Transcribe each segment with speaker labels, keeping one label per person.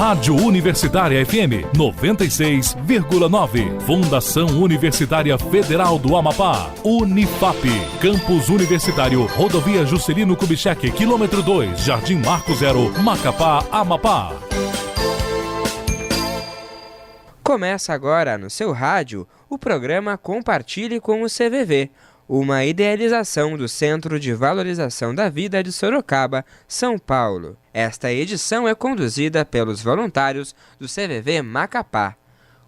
Speaker 1: Rádio Universitária FM 96,9. Fundação Universitária Federal do Amapá. Unifap. Campus Universitário. Rodovia Juscelino Kubitschek, quilômetro 2, Jardim Marco Zero, Macapá, Amapá.
Speaker 2: Começa agora no seu rádio o programa Compartilhe com o CVV, uma idealização do Centro de Valorização da Vida de Sorocaba, São Paulo. Esta edição é conduzida pelos voluntários do CVV Macapá.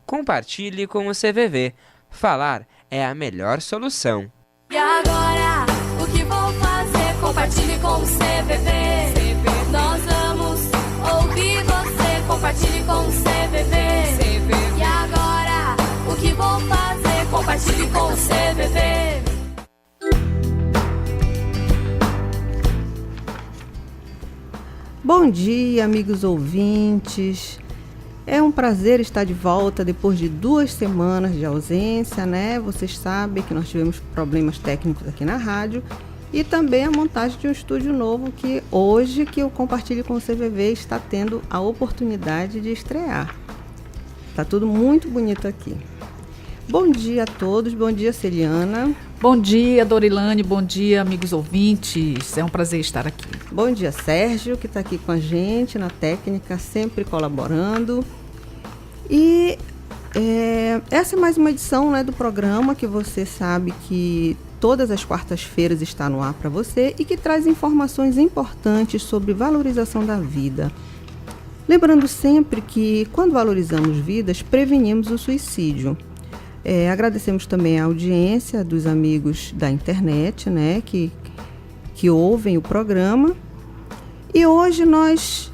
Speaker 2: Compartilhe com o CVV. Falar é a melhor solução.
Speaker 3: E agora, o que vou fazer? Compartilhe com o CVV. Nós vamos ouvir você. Compartilhe com o CVV. E agora, o que vou fazer? Compartilhe com o CVV.
Speaker 4: Bom dia, amigos ouvintes. É um prazer estar de volta depois de 2 semanas de ausência, né? Vocês sabem que nós tivemos problemas técnicos aqui na rádio e também a montagem de um estúdio novo que hoje que eu compartilho com o CVV está tendo a oportunidade de estrear. Tá tudo muito bonito aqui. Bom dia a todos, bom dia, Celiana.
Speaker 5: Bom dia, Dorilane, bom dia, amigos ouvintes. É um prazer estar aqui.
Speaker 4: Bom dia, Sérgio, que está aqui com a gente na técnica, sempre colaborando. E essa é mais uma edição, né, do programa que você sabe que todas as quartas-feiras está no ar para você e que traz informações importantes sobre valorização da vida. Lembrando sempre que quando valorizamos vidas, prevenimos o suicídio. Agradecemos também a audiência dos amigos da internet, né, que ouvem o programa. E hoje nós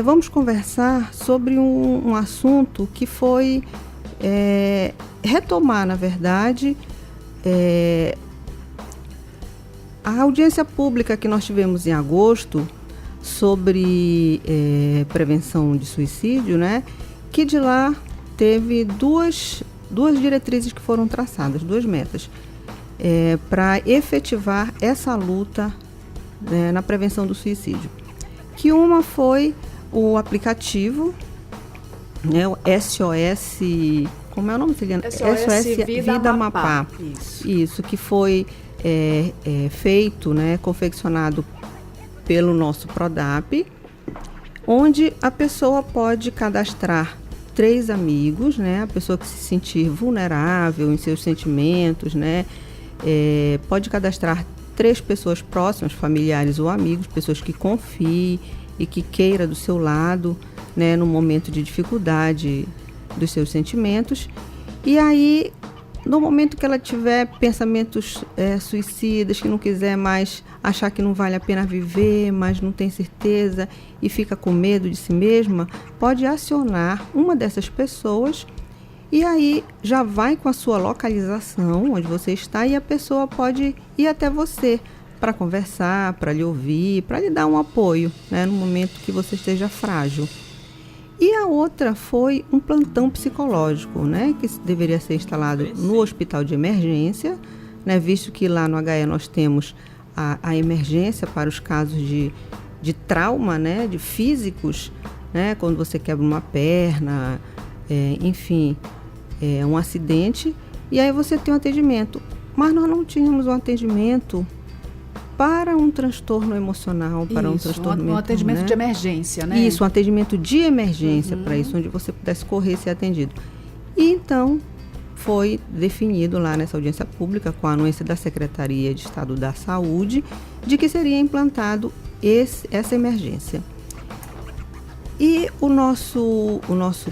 Speaker 4: vamos conversar sobre um assunto que foi retomar, na verdade, a audiência pública que nós tivemos em agosto sobre prevenção de suicídio, né, que de lá teve duas diretrizes que foram traçadas, 2 metas, para efetivar essa luta, né, na prevenção do suicídio. Que uma foi o aplicativo, né, o SOS, como é o nome, Celiana?
Speaker 5: SOS Vida Amapá.
Speaker 4: Isso, que foi feito, né, confeccionado pelo nosso PRODAP, onde a pessoa pode cadastrar 3 amigos, né? A pessoa que se sentir vulnerável em seus sentimentos, né? Pode cadastrar 3 pessoas próximas, familiares ou amigos, pessoas que confie e que queira do seu lado, né? No momento de dificuldade dos seus sentimentos. E aí, no momento que ela tiver pensamentos suicidas, que não quiser mais, achar que não vale a pena viver, mas não tem certeza e fica com medo de si mesma, pode acionar uma dessas pessoas e aí já vai com a sua localização, onde você está, e a pessoa pode ir até você para conversar, para lhe ouvir, para lhe dar um apoio, né, no momento que você esteja frágil. E a outra foi um plantão psicológico, né, que deveria ser instalado no hospital de emergência, né, visto que lá no HE nós temos a emergência para os casos de trauma, né, de físicos, né, quando você quebra uma perna, enfim, um acidente, e aí você tem um atendimento. Mas nós não tínhamos um atendimento para um transtorno emocional, para um transtorno mental,
Speaker 5: um atendimento, né, de emergência, né?
Speaker 4: Isso, um atendimento de emergência, para isso, onde você pudesse correr e ser atendido. E então foi definido lá nessa audiência pública, com a anuência da Secretaria de Estado da Saúde, de que seria implantado essa emergência. E o nosso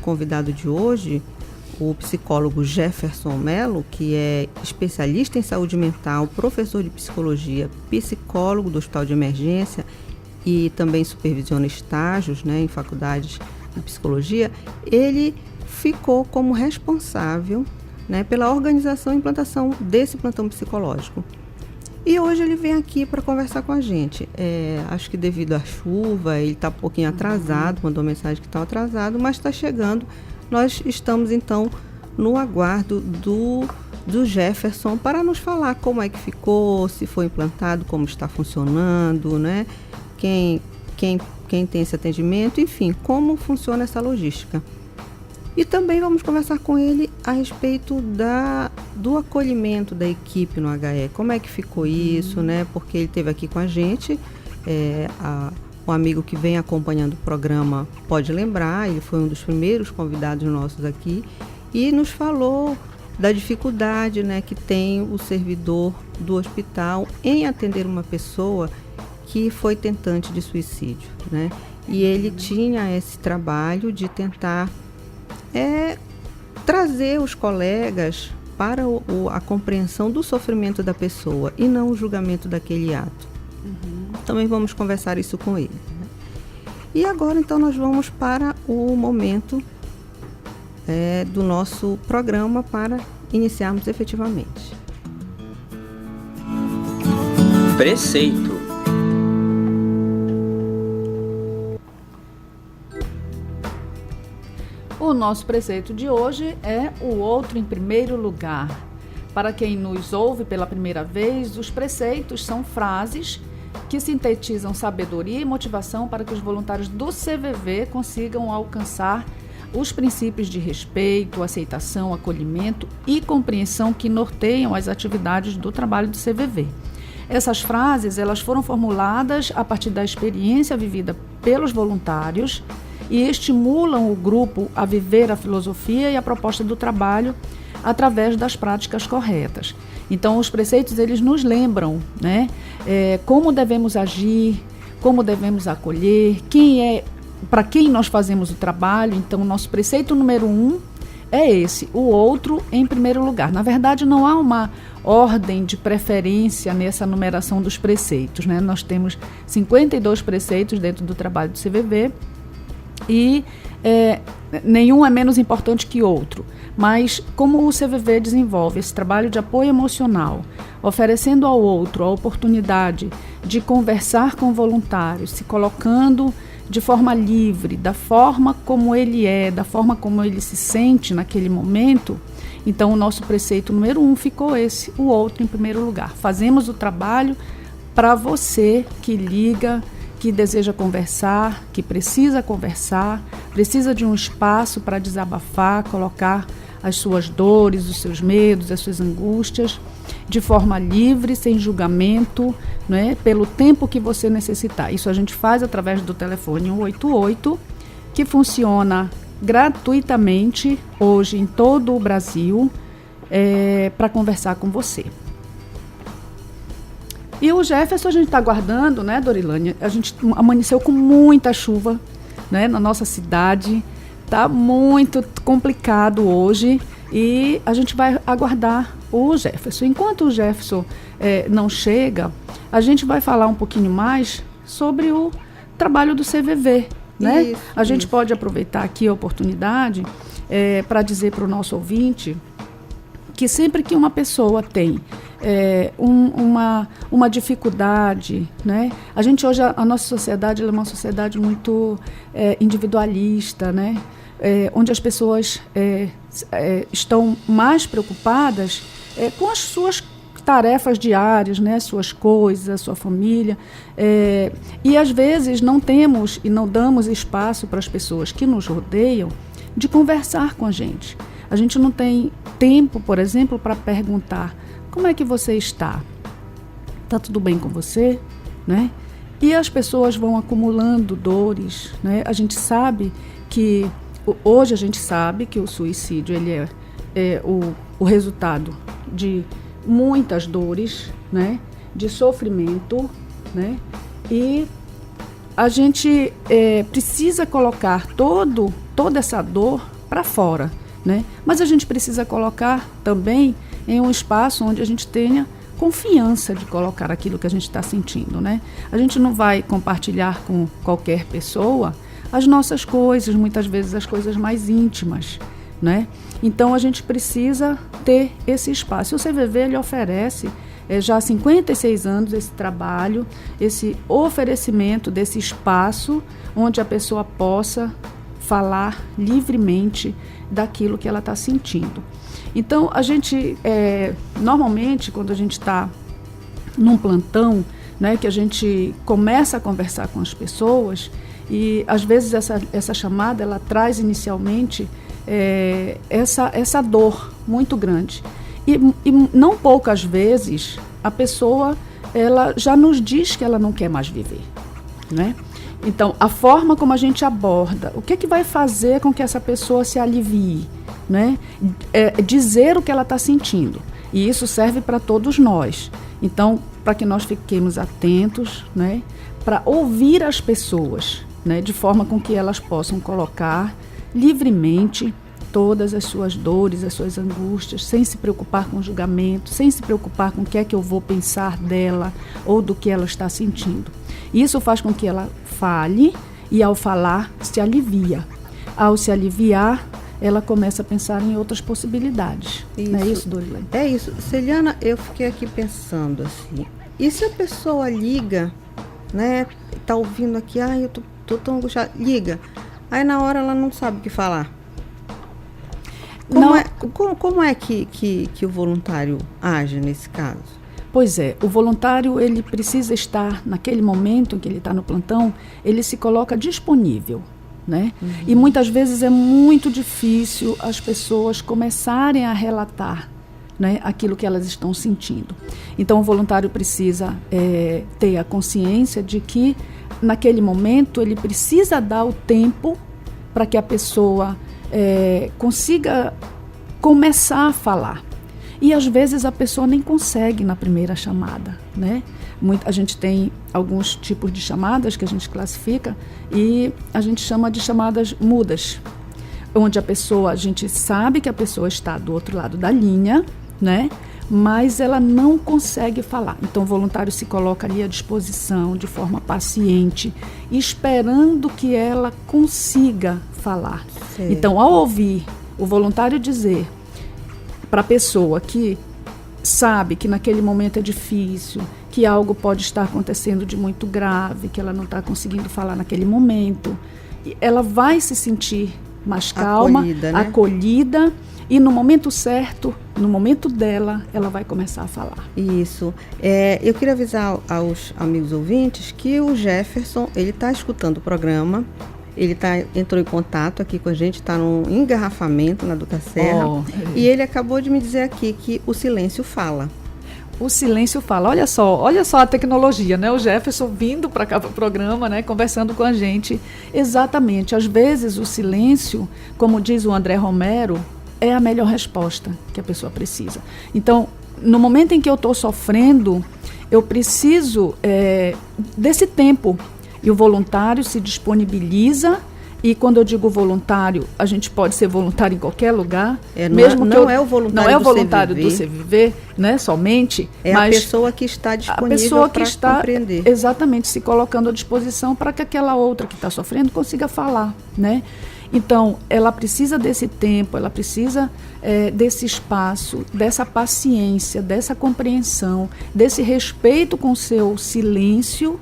Speaker 4: convidado de hoje, o psicólogo Jefferson Mello, que é especialista em saúde mental, professor de psicologia, psicólogo do Hospital de Emergência e também supervisiona estágios, né, em faculdades de psicologia, ele ficou como responsável, né, pela organização e implantação desse plantão psicológico. E hoje ele vem aqui para conversar com a gente. Acho que devido à chuva, ele está um pouquinho atrasado, mandou mensagem que está atrasado, mas está chegando. Nós estamos, então, no aguardo do Jefferson para nos falar como é que ficou, se foi implantado, como está funcionando, né? quem tem esse atendimento, enfim, como funciona essa logística. E também vamos conversar com ele a respeito do acolhimento da equipe no HE. Como é que ficou isso, né? Porque ele esteve aqui com a gente, o amigo que vem acompanhando o programa pode lembrar, ele foi um dos primeiros convidados nossos aqui e nos falou da dificuldade, né, que tem o servidor do hospital em atender uma pessoa que foi tentante de suicídio, né? E ele tinha esse trabalho de tentar trazer os colegas para a compreensão do sofrimento da pessoa e não o julgamento daquele ato. Também vamos conversar isso com ele, né? E agora, então, nós vamos para o momento do nosso programa para iniciarmos efetivamente.
Speaker 2: Preceito.
Speaker 5: O nosso preceito de hoje é o outro em primeiro lugar. Para quem nos ouve pela primeira vez, os preceitos são frases que sintetizam sabedoria e motivação para que os voluntários do CVV consigam alcançar os princípios de respeito, aceitação, acolhimento e compreensão que norteiam as atividades do trabalho do CVV. Essas frases, elas foram formuladas a partir da experiência vivida pelos voluntários e estimulam o grupo a viver a filosofia e a proposta do trabalho através das práticas corretas. Então, os preceitos, eles nos lembram, né, como devemos agir, como devemos acolher, para quem nós fazemos o trabalho. Então, o nosso preceito número 1 é esse, o outro em primeiro lugar. Na verdade, não há uma ordem de preferência nessa numeração dos preceitos, né? Nós temos 52 preceitos dentro do trabalho do CVV e nenhum é menos importante que outro. Mas como o CVV desenvolve esse trabalho de apoio emocional, oferecendo ao outro a oportunidade de conversar com voluntários, se colocando de forma livre, da forma como ele é, da forma como ele se sente naquele momento, então o nosso preceito número 1 ficou esse, o outro em primeiro lugar. Fazemos o trabalho para você que liga, que deseja conversar, que precisa conversar, precisa de um espaço para desabafar, colocar as suas dores, os seus medos, as suas angústias, de forma livre, sem julgamento, né, pelo tempo que você necessitar. Isso a gente faz através do telefone 188, que funciona gratuitamente hoje em todo o Brasil, para conversar com você. E o Jefferson a gente está aguardando, né, Dorilane? A gente amanheceu com muita chuva, né, na nossa cidade. Está muito complicado hoje e a gente vai aguardar o Jefferson. Enquanto o Jefferson não chega, a gente vai falar um pouquinho mais sobre o trabalho do CVV, né?
Speaker 4: Isso,
Speaker 5: a gente pode aproveitar aqui a oportunidade para dizer para o nosso ouvinte que sempre que uma pessoa tem uma dificuldade, né? A gente hoje, a nossa sociedade ela é uma sociedade muito individualista, né? Onde as pessoas estão mais preocupadas com as suas tarefas diárias, né? Suas coisas, a sua família, e às vezes não temos e não damos espaço para as pessoas que nos rodeiam de conversar com a gente. A gente não tem tempo, por exemplo, para perguntar: como é que você está? Está tudo bem com você? Né? E as pessoas vão acumulando dores, né? A gente sabe que, hoje a gente sabe que o suicídio ele é o resultado de muitas dores, né? De sofrimento, né? E a gente precisa colocar toda essa dor para fora, né? Mas a gente precisa colocar também em um espaço onde a gente tenha confiança de colocar aquilo que a gente está sentindo, né? A gente não vai compartilhar com qualquer pessoa as nossas coisas, muitas vezes as coisas mais íntimas, né? Então a gente precisa ter esse espaço. O CVV ele oferece já há 56 anos esse trabalho, esse oferecimento desse espaço onde a pessoa possa falar livremente daquilo que ela está sentindo. Então, a gente, normalmente, quando a gente está num plantão, né, que a gente começa a conversar com as pessoas e às vezes essa chamada ela traz inicialmente essa dor muito grande e não poucas vezes a pessoa ela já nos diz que ela não quer mais viver, né? Então a forma como a gente aborda, o que vai fazer com que essa pessoa se alivie, né? Dizer o que ela está sentindo, e isso serve para todos nós. Então, para que nós fiquemos atentos, né? Para ouvir as pessoas, né? De forma com que elas possam colocar livremente todas as suas dores, as suas angústias, sem se preocupar com o julgamento, sem se preocupar com o que é que eu vou pensar dela ou do que ela está sentindo. Isso faz com que ela fale e, ao falar, se alivia. Ao se aliviar, ela começa a pensar em outras possibilidades.
Speaker 4: Isso.
Speaker 5: Não é isso, Dorilene?
Speaker 4: É isso. Celiana, eu fiquei aqui pensando assim, e se a pessoa liga, né, tá ouvindo aqui, eu tô tão angustiada, liga, aí na hora ela não sabe o que falar. Como é que o voluntário age nesse caso?
Speaker 5: Pois é, o voluntário ele precisa estar, naquele momento em que ele está no plantão, ele se coloca disponível, né? Uhum. E muitas vezes é muito difícil as pessoas começarem a relatar, né, aquilo que elas estão sentindo. Então o voluntário precisa ter a consciência de que naquele momento ele precisa dar o tempo para que a pessoa consiga começar a falar. E às vezes a pessoa nem consegue na primeira chamada, né? A gente tem alguns tipos de chamadas que a gente classifica e a gente chama de chamadas mudas, onde a gente sabe que a pessoa está do outro lado da linha, né? Mas ela não consegue falar. Então o voluntário se coloca ali à disposição de forma paciente, esperando que ela consiga falar. Sim. Então, ao ouvir o voluntário dizer para a pessoa que sabe que naquele momento é difícil, que algo pode estar acontecendo de muito grave, que ela não está conseguindo falar naquele momento, ela vai se sentir mais calma, acolhida, né? Acolhida, e no momento certo, no momento dela, ela vai começar a falar. Isso.
Speaker 4: Eu queria avisar aos amigos ouvintes que o Jefferson, ele está escutando o programa, ele entrou em contato aqui com a gente, está num engarrafamento na Duca Serra, e ele acabou de me dizer aqui que o silêncio fala.
Speaker 5: O silêncio fala. Olha só a tecnologia, né? O Jefferson vindo para cá para o programa, né? Conversando com a gente. Exatamente. Às vezes o silêncio, como diz o André Romero, é a melhor resposta que a pessoa precisa. Então, no momento em que eu estou sofrendo, eu preciso desse tempo. E o voluntário se disponibiliza. E quando eu digo voluntário, a gente pode ser voluntário em qualquer lugar.
Speaker 4: Não é o voluntário
Speaker 5: do CVV, né, somente.
Speaker 4: Mas a pessoa que está disponível para compreender.
Speaker 5: Exatamente, se colocando à disposição para que aquela outra que está sofrendo consiga falar, né? Então, ela precisa desse tempo, ela precisa desse espaço, dessa paciência, dessa compreensão, desse respeito com o seu silêncio,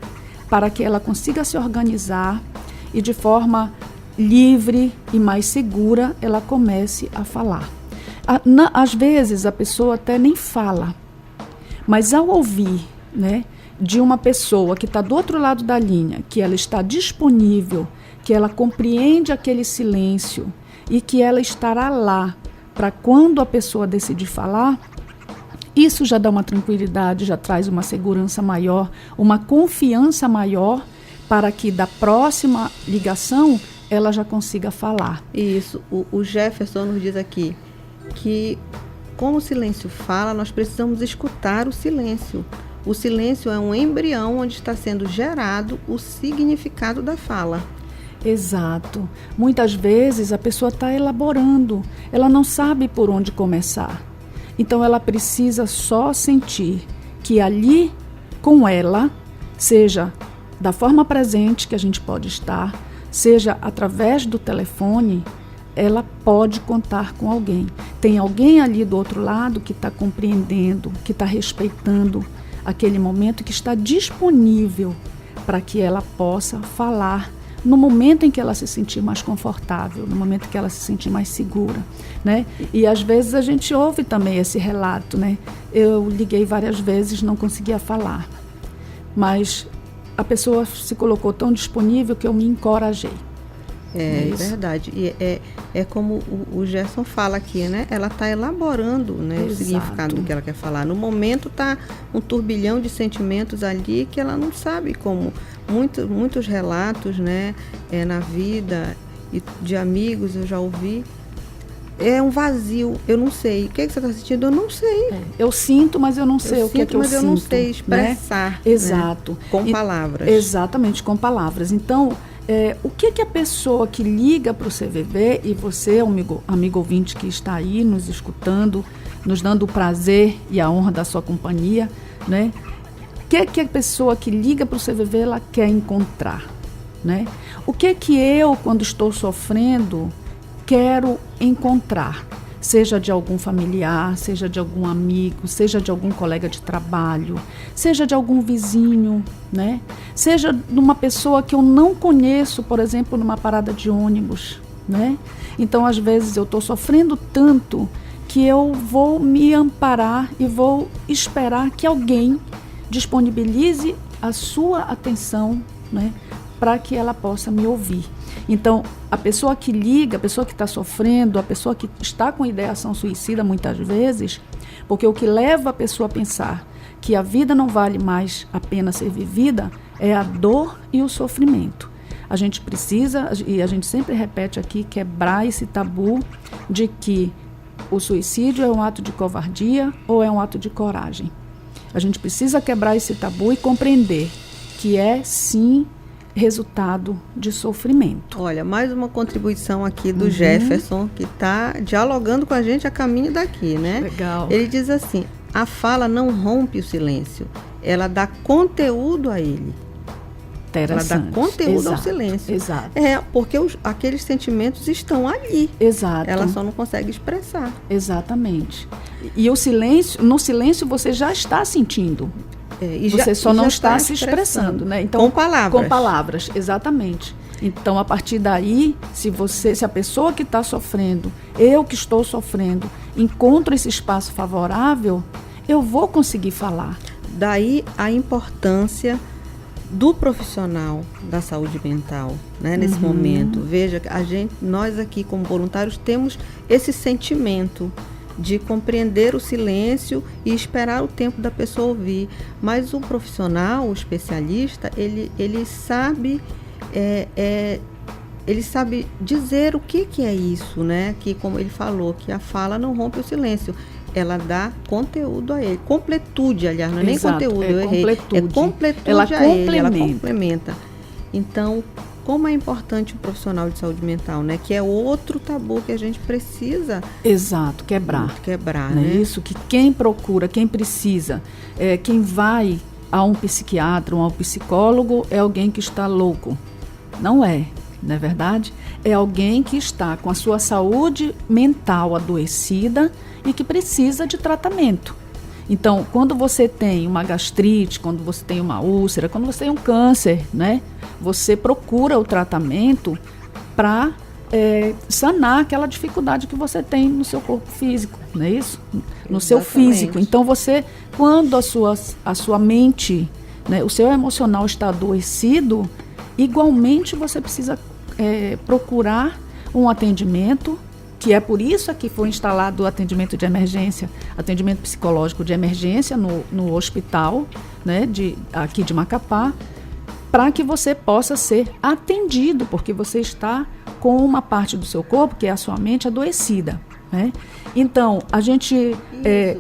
Speaker 5: para que ela consiga se organizar e de forma livre e mais segura ela comece a falar. Às vezes a pessoa até nem fala, mas ao ouvir, né, de uma pessoa que está do outro lado da linha, que ela está disponível, que ela compreende aquele silêncio e que ela estará lá para quando a pessoa decidir falar, isso já dá uma tranquilidade, já traz uma segurança maior, uma confiança maior para que da próxima ligação ela já consiga falar.
Speaker 4: Isso, o Jefferson nos diz aqui que como o silêncio fala, nós precisamos escutar o silêncio. O silêncio é um embrião onde está sendo gerado o significado da fala.
Speaker 5: Exato. Muitas vezes a pessoa está elaborando, ela não sabe por onde começar. Então ela precisa só sentir que ali com ela, seja da forma presente que a gente pode estar, seja através do telefone, ela pode contar com alguém. Tem alguém ali do outro lado que está compreendendo, que está respeitando aquele momento, que está disponível para que ela possa falar no momento em que ela se sentir mais confortável, no momento em que ela se sentir mais segura, né? E às vezes a gente ouve também esse relato, né? Eu liguei várias vezes, não conseguia falar. mas a pessoa se colocou tão disponível que eu me encorajei.
Speaker 4: É verdade. E é como o Gerson fala aqui, né? Ela está elaborando, né, o significado do que ela quer falar. No momento está um turbilhão de sentimentos ali que ela não sabe como. Muitos relatos, né, na vida e de amigos eu já ouvi. É um vazio, eu não sei. O que você está sentindo? Eu não sei.
Speaker 5: Eu sinto, mas eu não sei o que é que eu sinto.
Speaker 4: Mas eu não sei expressar.
Speaker 5: Né? Exato.
Speaker 4: Né? Com palavras.
Speaker 5: Exatamente, com palavras. Então, o que a pessoa que liga para o CVV, e você, amigo ouvinte que está aí nos escutando, nos dando o prazer e a honra da sua companhia, né? O que a pessoa que liga para o CVV ela quer encontrar, né? O que eu, quando estou sofrendo, quero encontrar? Seja de algum familiar, seja de algum amigo, seja de algum colega de trabalho, seja de algum vizinho, né? Seja de uma pessoa que eu não conheço, por exemplo, numa parada de ônibus, né? Então, às vezes, eu estou sofrendo tanto que eu vou me amparar e vou esperar que alguém disponibilize a sua atenção, né, para que ela possa me ouvir. Então, a pessoa que liga, a pessoa que está sofrendo, a pessoa que está com ideação suicida muitas vezes, porque o que leva a pessoa a pensar que a vida não vale mais a pena ser vivida é a dor e o sofrimento. A gente precisa, e a gente sempre repete aqui, quebrar esse tabu de que o suicídio é um ato de covardia ou é um ato de coragem. A gente precisa quebrar esse tabu e compreender que é, sim, resultado de sofrimento.
Speaker 4: Olha, mais uma contribuição aqui do Jefferson, que está dialogando com a gente a caminho daqui, né?
Speaker 5: Legal.
Speaker 4: Ele diz assim: a fala não rompe o silêncio, ela dá conteúdo a ele. Ela dá conteúdo ao silêncio.
Speaker 5: Exato.
Speaker 4: Porque aqueles sentimentos estão ali.
Speaker 5: Exato.
Speaker 4: Ela só não consegue expressar.
Speaker 5: Exatamente. E o silêncio, no silêncio você já está sentindo. Você só não está se expressando, né? Então,
Speaker 4: com palavras.
Speaker 5: Com palavras, exatamente. Então, a partir daí, se a pessoa que está sofrendo, eu que estou sofrendo, encontro esse espaço favorável, eu vou conseguir falar.
Speaker 4: Daí a importância do profissional da saúde mental, né, nesse momento. Veja, nós aqui como voluntários temos esse sentimento de compreender o silêncio e esperar o tempo da pessoa ouvir. Mas o profissional, o especialista, ele sabe dizer o que é isso, né? Que, como ele falou, que a fala não rompe o silêncio. Ela dá conteúdo a ele. Completude, aliás, não é nem conteúdo, eu errei. É completude ela a ele, ela complementa. Então, como é importante o profissional de saúde mental, né? Que é outro tabu que a gente precisa...
Speaker 5: Exato, quebrar.
Speaker 4: Quebrar,
Speaker 5: né?
Speaker 4: né?
Speaker 5: Isso, que quem procura, quem precisa, quem vai a um psiquiatra ou a um psicólogo é alguém que está louco. Não é verdade? É alguém que está com a sua saúde mental adoecida e que precisa de tratamento. Então, quando você tem uma gastrite, quando você tem uma úlcera, quando você tem um câncer, né? Você procura o tratamento para sanar aquela dificuldade que você tem no seu corpo físico, não é isso? No seu físico. Então, quando a sua mente, né, o seu emocional está adoecido, igualmente você precisa procurar um atendimento, que é por isso que foi instalado o atendimento de emergência, atendimento psicológico de emergência no hospital, né, aqui de Macapá, para que você possa ser atendido, porque você está com uma parte do seu corpo, que é a sua mente, adoecida, né? Então, a gente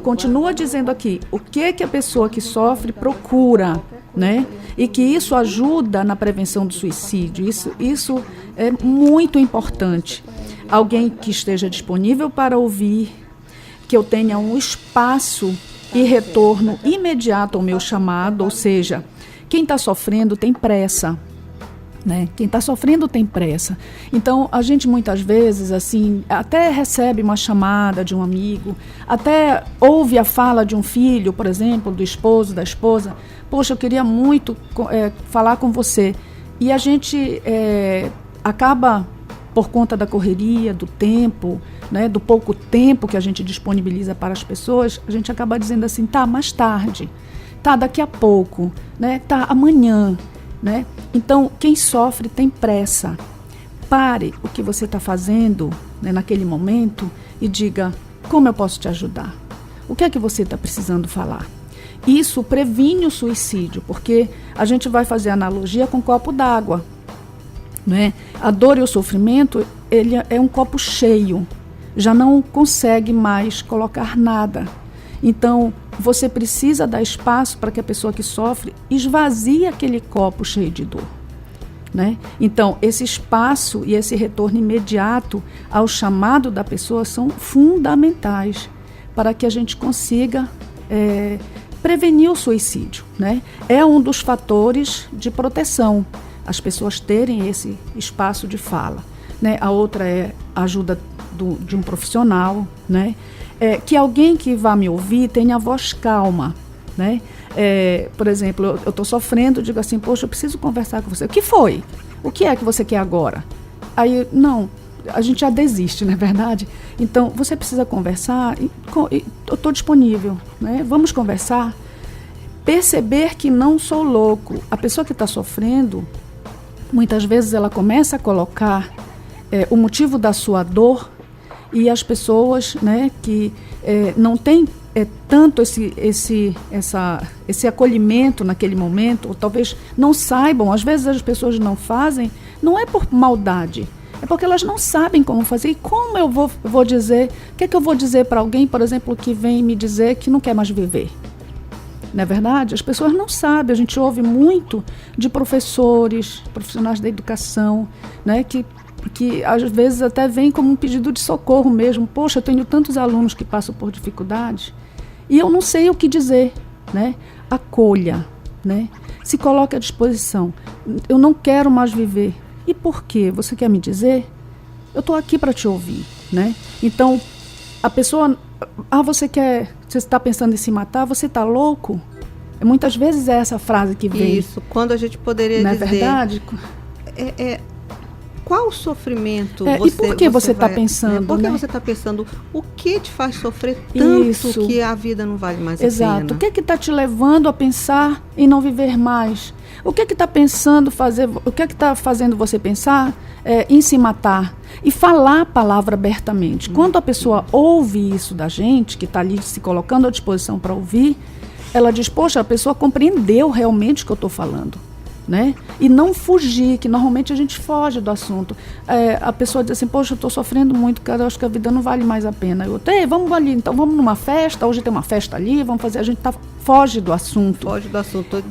Speaker 5: continua dizendo aqui o que a pessoa que sofre procura, né? E que isso ajuda na prevenção do suicídio. Isso é muito importante. Alguém que esteja disponível para ouvir, que eu tenha um espaço e retorno imediato ao meu chamado, ou seja, quem está sofrendo tem pressa, né? Quem está sofrendo tem pressa. Então, a gente muitas vezes, assim, até recebe uma chamada de um amigo, até ouve a fala de um filho, por exemplo, do esposo, da esposa. Poxa, eu queria muito falar com você. E a gente acaba, por conta da correria, do tempo, né, do pouco tempo que a gente disponibiliza para as pessoas, a gente acaba dizendo assim, tá, mais tarde. tá daqui a pouco, né? Tá amanhã, né? Então, quem sofre tem pressa. Pare o que você está fazendo, né, naquele momento e diga: como eu posso te ajudar? O que é que você está precisando falar? Isso previne o suicídio, porque a gente vai fazer analogia com um copo d'água, né? A dor e o sofrimento, ele é um copo cheio, já não consegue mais colocar nada. Então, você precisa dar espaço para que a pessoa que sofre esvazie aquele copo cheio de dor, né? Então, esse espaço e esse retorno imediato ao chamado da pessoa são fundamentais para que a gente consiga prevenir o suicídio, né? É um dos fatores de proteção, as pessoas terem esse espaço de fala, né? A outra é a ajuda de um profissional, né? Que alguém que vá me ouvir tenha a voz calma, né? Por exemplo, eu estou sofrendo, digo assim: poxa, eu preciso conversar com você. O que foi? O que é que você quer agora? Aí, não, a gente já desiste, não é verdade? Então, você precisa conversar, eu estou disponível, né? Vamos conversar. Perceber que não sou louco. A pessoa que está sofrendo, muitas vezes ela começa a colocar o motivo da sua dor, e as pessoas, né, que não têm tanto esse acolhimento naquele momento, ou talvez não saibam, às vezes as pessoas não fazem, não é por maldade, é porque elas não sabem como fazer. E como eu vou dizer, o que é que eu vou dizer para alguém, por exemplo, que vem me dizer que não quer mais viver? Não é verdade? As pessoas não sabem. A gente ouve muito de professores, profissionais da educação, né, que às vezes até vem como um pedido de socorro mesmo. Poxa, eu tenho tantos alunos que passam por dificuldades e eu não sei o que dizer, né? Acolha, né? Se coloque à disposição. Eu não quero mais viver. E por quê? Você quer me dizer? Eu estou aqui para te ouvir, né? Então, a pessoa... você está pensando em se matar? Você está louco? Muitas vezes é essa frase que vem.
Speaker 4: Isso, quando a gente poderia dizer...
Speaker 5: Não é verdade?
Speaker 4: Qual o sofrimento
Speaker 5: e por que você está pensando?
Speaker 4: Por que
Speaker 5: né?
Speaker 4: você está pensando? O que te faz sofrer tanto
Speaker 5: Isso.
Speaker 4: que a vida não vale mais
Speaker 5: Exato.
Speaker 4: a pena?
Speaker 5: O que está te levando a pensar em não viver mais? O que está fazendo você pensar em se matar? E falar a palavra abertamente. Quando a pessoa ouve isso da gente, que está ali se colocando à disposição para ouvir, ela diz: poxa, a pessoa compreendeu realmente o que eu estou falando. Né? E não fugir, que normalmente a gente foge do assunto. A pessoa diz assim: poxa, eu estou sofrendo muito, cara, eu acho que a vida não vale mais a pena. Vamos ali, então vamos numa festa, hoje tem uma festa ali, vamos fazer, a gente foge do assunto.
Speaker 4: Foge do assunto.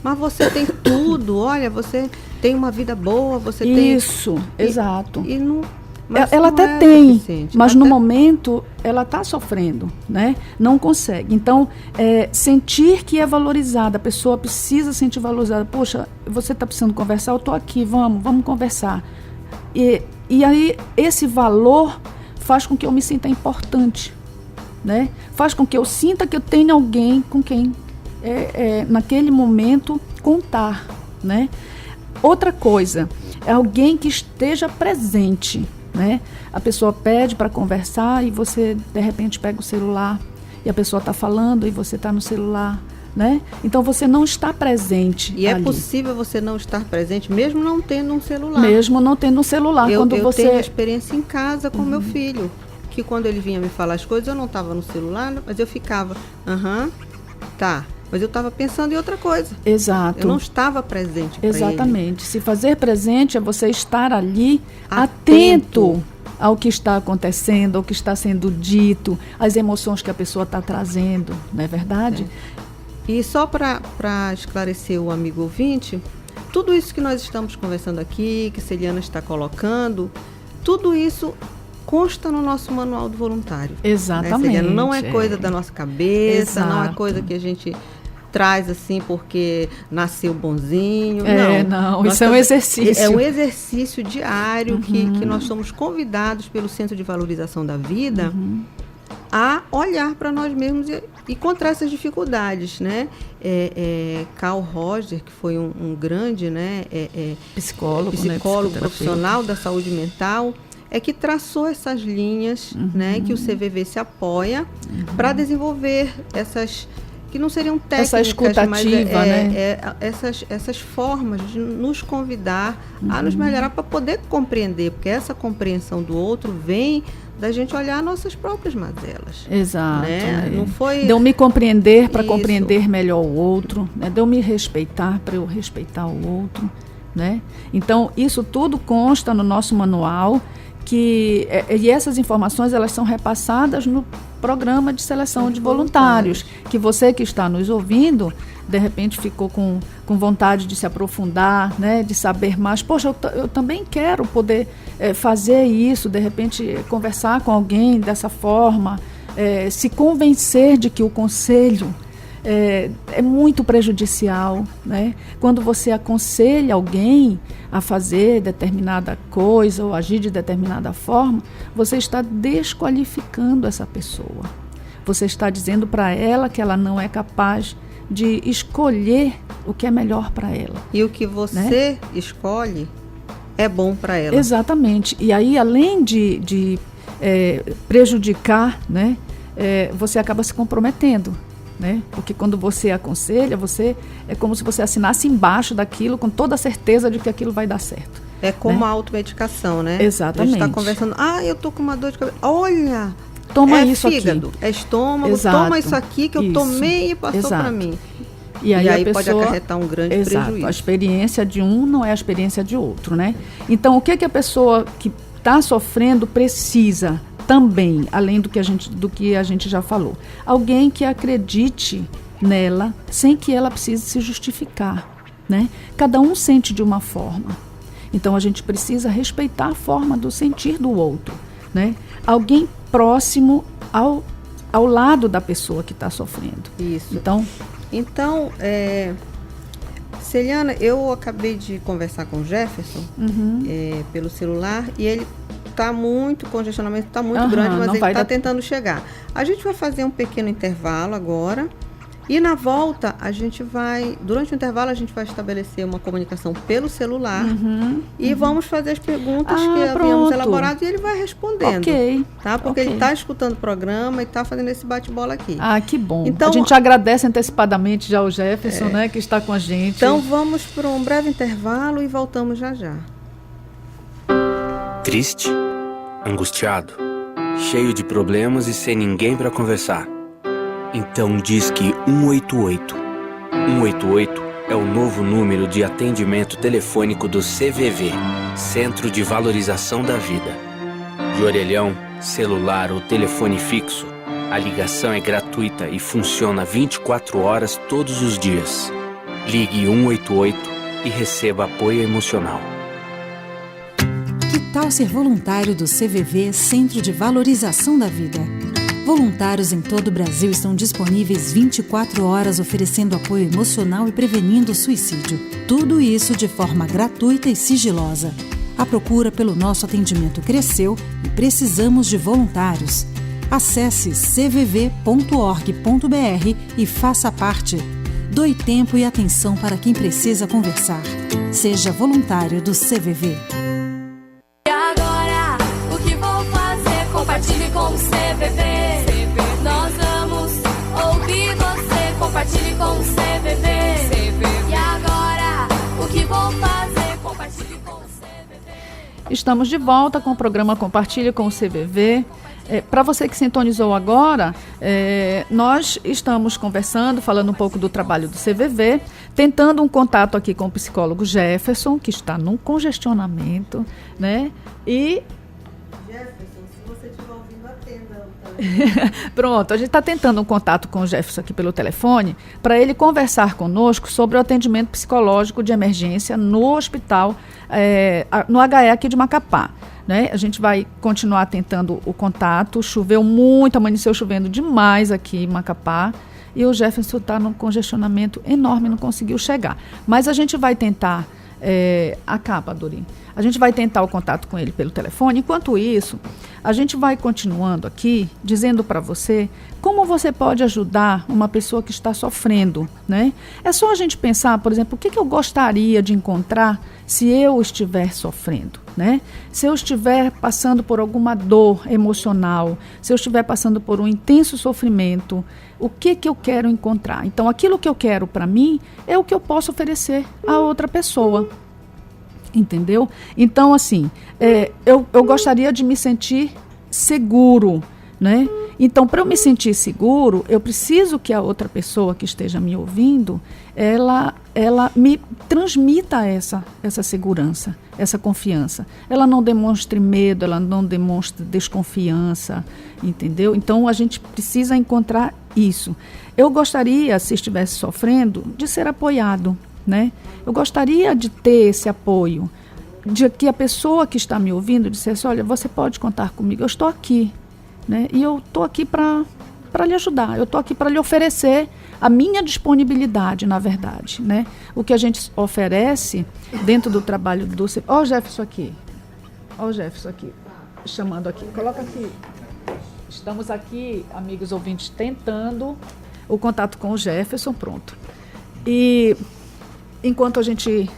Speaker 4: Mas você tem tudo, olha, você tem uma vida boa, você
Speaker 5: Isso,
Speaker 4: tem...
Speaker 5: exato.
Speaker 4: E não...
Speaker 5: Ela até tem, mas no momento ela está sofrendo, né? Não consegue. Então, sentir que é valorizada, a pessoa precisa sentir valorizada. Poxa, você está precisando conversar, eu estou aqui, vamos conversar. E aí, esse valor faz com que eu me sinta importante, né? Faz com que eu sinta que eu tenho alguém com quem, naquele momento, contar, né? Outra coisa, é alguém que esteja presente, né? A pessoa pede para conversar e você de repente pega o celular e a pessoa está falando e você está no celular, né? Então você não está presente.
Speaker 4: E
Speaker 5: ali.
Speaker 4: É possível você não estar presente mesmo não tendo um celular.
Speaker 5: Mesmo não tendo um celular.
Speaker 4: Eu tenho experiência em casa com meu filho, que quando ele vinha me falar as coisas eu não estava no celular, mas eu ficava, tá. Mas eu estava pensando em outra coisa.
Speaker 5: Exato.
Speaker 4: Eu não estava presente para ele.
Speaker 5: Exatamente. Se fazer presente é você estar ali atento ao que está acontecendo, ao que está sendo dito, às emoções que a pessoa está trazendo, não é verdade?
Speaker 4: E só para esclarecer o amigo ouvinte, tudo isso que nós estamos conversando aqui, que Celiana está colocando, tudo isso consta no nosso manual do voluntário.
Speaker 5: Exatamente.
Speaker 4: Né, Celiana? Não é coisa da nossa cabeça,
Speaker 5: Exato.
Speaker 4: não é coisa que a gente traz assim porque nasceu bonzinho.
Speaker 5: Não, isso é um exercício.
Speaker 4: É um exercício diário que nós somos convidados pelo Centro de Valorização da Vida a olhar para nós mesmos e contra essas dificuldades, né? Carl Roger, que foi um grande, né,
Speaker 5: psicólogo,
Speaker 4: profissional da saúde mental, que traçou essas linhas, né, que o CVV se apoia para desenvolver que não seriam técnicas,
Speaker 5: essa escutativa,
Speaker 4: mas
Speaker 5: né?
Speaker 4: Essas formas de nos convidar a nos melhorar para poder compreender, porque essa compreensão do outro vem da gente olhar nossas próprias mazelas.
Speaker 5: Exato.
Speaker 4: Né? Não foi...
Speaker 5: De eu me compreender para
Speaker 4: Isso.
Speaker 5: compreender melhor o outro, né? De eu me respeitar para eu respeitar o outro, né? Então, isso tudo consta no nosso manual, e essas informações elas são repassadas no programa de seleção de voluntários, que você que está nos ouvindo, de repente ficou com vontade de se aprofundar, né, de saber mais. Poxa, eu também quero poder fazer isso, de repente conversar com alguém dessa forma, se convencer de que o conselho é muito prejudicial, né? Quando você aconselha alguém a fazer determinada coisa ou agir de determinada forma, você está desqualificando essa pessoa. Você está dizendo para ela que ela não é capaz de escolher o que é melhor para ela.
Speaker 4: E o que você escolhe é bom para ela.
Speaker 5: Exatamente. E aí, além de prejudicar, né, você acaba se comprometendo. Né? Porque quando você aconselha, é como se você assinasse embaixo daquilo com toda a certeza de que aquilo vai dar certo.
Speaker 4: É como
Speaker 5: né?
Speaker 4: a automedicação, né?
Speaker 5: Exatamente.
Speaker 4: A gente está conversando, eu tô com uma dor de cabeça. Olha,
Speaker 5: toma isso
Speaker 4: fígado,
Speaker 5: aqui.
Speaker 4: É estômago,
Speaker 5: Exato.
Speaker 4: Toma isso aqui que eu tomei e passou para mim.
Speaker 5: E aí a pessoa,
Speaker 4: pode acarretar um grande prejuízo.
Speaker 5: A experiência de um não é a experiência de outro, né? Então, o que a pessoa que está sofrendo precisa também, além do que a gente já falou? Alguém que acredite nela sem que ela precise se justificar, né? Cada um sente de uma forma. Então, a gente precisa respeitar a forma do sentir do outro, né? Alguém próximo ao lado da pessoa que está sofrendo.
Speaker 4: Isso. Então, Celiana, eu acabei de conversar com o Jefferson pelo celular e ele está muito, o congestionamento está muito grande, mas ele está tentando chegar. A gente vai fazer um pequeno intervalo agora e na volta durante o intervalo a gente vai estabelecer uma comunicação pelo celular e vamos fazer as perguntas que havíamos elaborado e ele vai respondendo.
Speaker 5: Ok.
Speaker 4: Tá? Porque ele está escutando o programa e está fazendo esse bate-bola aqui.
Speaker 5: Que bom.
Speaker 4: Então,
Speaker 5: a gente agradece antecipadamente já o Jefferson, né, que está com a gente.
Speaker 4: Então vamos para um breve intervalo e voltamos já já.
Speaker 6: Triste, angustiado, cheio de problemas e sem ninguém para conversar. Então disque 188. 188 é o novo número de atendimento telefônico do CVV, Centro de Valorização da Vida. De orelhão, celular ou telefone fixo, a ligação é gratuita e funciona 24 horas todos os dias. Ligue 188 e receba apoio emocional.
Speaker 7: Que tal ser voluntário do CVV, Centro de Valorização da Vida? Voluntários em todo o Brasil estão disponíveis 24 horas oferecendo apoio emocional e prevenindo o suicídio. Tudo isso de forma gratuita e sigilosa. A procura pelo nosso atendimento cresceu e precisamos de voluntários. Acesse cvv.org.br e faça parte. Doe tempo e atenção para quem precisa conversar. Seja voluntário do CVV.
Speaker 3: Compartilhe com o CVV. Nós vamos ouvir você. Compartilhe com o CVV. E agora, o que vou fazer? Compartilhe com o CVV.
Speaker 5: Estamos de volta com o programa Compartilhe com o CVV. Para você que sintonizou agora, nós estamos conversando, falando um pouco do trabalho do CVV, tentando um contato aqui com o psicólogo Jefferson, que está num congestionamento, né? E pronto, a gente está tentando um contato com o Jefferson aqui pelo telefone para ele conversar conosco sobre o atendimento psicológico de emergência no hospital, no HE aqui de Macapá. Né? A gente vai continuar tentando o contato. Choveu muito, amanheceu chovendo demais aqui em Macapá e o Jefferson está num congestionamento enorme, não conseguiu chegar. Mas a gente vai tentar, Dori, A gente vai tentar o contato com ele pelo telefone. Enquanto isso, a gente vai continuando aqui, dizendo para você como você pode ajudar uma pessoa que está sofrendo, né? É só a gente pensar, por exemplo, o que eu gostaria de encontrar se eu estiver sofrendo, né? Se eu estiver passando por alguma dor emocional, se eu estiver passando por um intenso sofrimento, o que eu quero encontrar? Então, aquilo que eu quero para mim é o que eu posso oferecer a outra pessoa. Entendeu? Então, assim, eu gostaria de me sentir seguro, né? Então, para eu me sentir seguro, eu preciso que a outra pessoa que esteja me ouvindo, ela me transmita essa segurança, essa confiança. Ela não demonstre medo, ela não demonstre desconfiança, entendeu? Então, a gente precisa encontrar isso. Eu gostaria, se estivesse sofrendo, de ser apoiado, né? Eu gostaria de ter esse apoio, de que a pessoa que está me ouvindo dissesse, olha, você pode contar comigo, eu estou aqui, né? E eu estou aqui para lhe ajudar, eu estou aqui para lhe oferecer a minha disponibilidade, na verdade, né? O que a gente oferece dentro do trabalho do... Ó o Jefferson aqui, chamando aqui, coloca aqui. Estamos aqui, amigos ouvintes, tentando o contato com o Jefferson, pronto. E enquanto a gente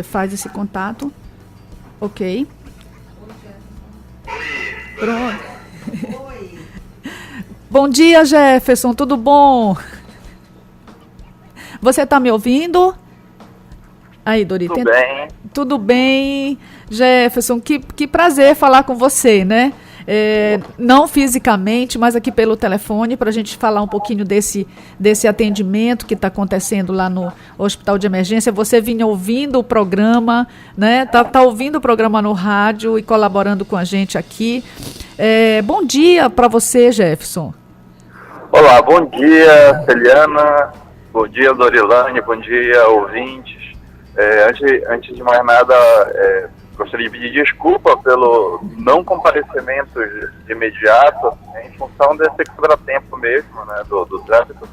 Speaker 5: faz esse contato, ok? Pronto. Oi. Bom dia, Jefferson, tudo bom? Você está me ouvindo? Aí, Dori.
Speaker 8: Tudo bem.
Speaker 5: Tudo bem, Jefferson, que prazer falar com você, né? Não fisicamente, mas aqui pelo telefone, para a gente falar um pouquinho desse atendimento que está acontecendo lá no Hospital de Emergência. Você vinha ouvindo o programa, né? Tá ouvindo o programa no rádio e colaborando com a gente aqui. Bom dia para você, Jefferson.
Speaker 8: Olá, bom dia, Celiana. Bom dia, Dorilane. Bom dia, ouvintes. Antes de mais nada, gostaria de pedir desculpa pelo não comparecimento de imediato, em função desse quebra-tempo mesmo, né, do trânsito.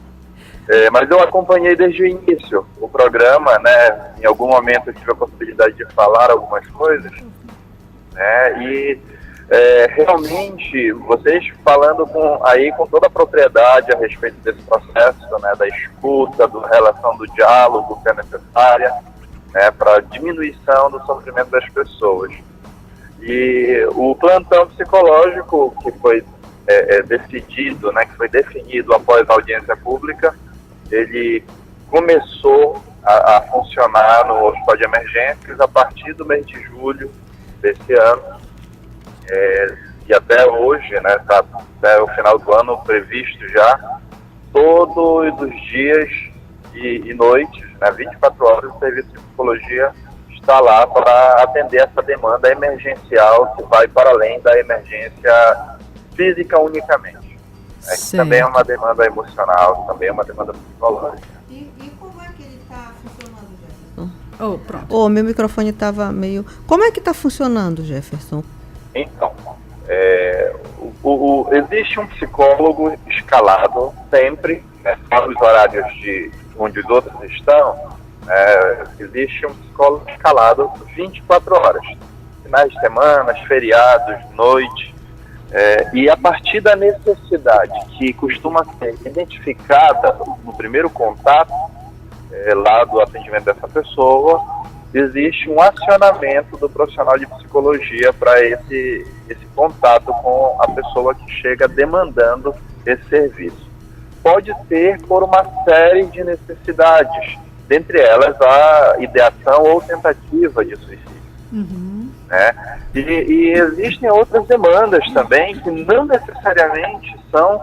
Speaker 8: Mas eu acompanhei desde o início o programa, né, em algum momento eu tive a possibilidade de falar algumas coisas, né, e realmente vocês falando com toda a propriedade a respeito desse processo, né, da escuta, da relação do diálogo que é necessária, né, para diminuição do sofrimento das pessoas. E o plantão psicológico que foi decidido, né, que foi definido após a audiência pública, ele começou a funcionar no Hospital de Emergências a partir do mês de julho desse ano, e até hoje, né, tá até o final do ano previsto já, todos os dias e noites, né, 24 horas, o serviço de psicologia está lá para atender essa demanda emergencial que vai para além da emergência física unicamente. Que também é uma demanda emocional, também é uma demanda psicológica.
Speaker 4: E como é que ele está funcionando, Jefferson? Pronto. Meu microfone estava meio... Como é que está funcionando, Jefferson?
Speaker 8: Então, existe um psicólogo escalado sempre, né, nos horários de onde os outros estão, existe um psicólogo escalado 24 horas, finais de semana, feriados, noite, e a partir da necessidade que costuma ser identificada no primeiro contato lá do atendimento dessa pessoa, existe um acionamento do profissional de psicologia para esse contato com a pessoa que chega demandando esse serviço. Pode ser por uma série de necessidades, dentre elas a ideação ou tentativa de suicídio.
Speaker 5: Uhum.
Speaker 8: Né? E existem outras demandas também que não necessariamente são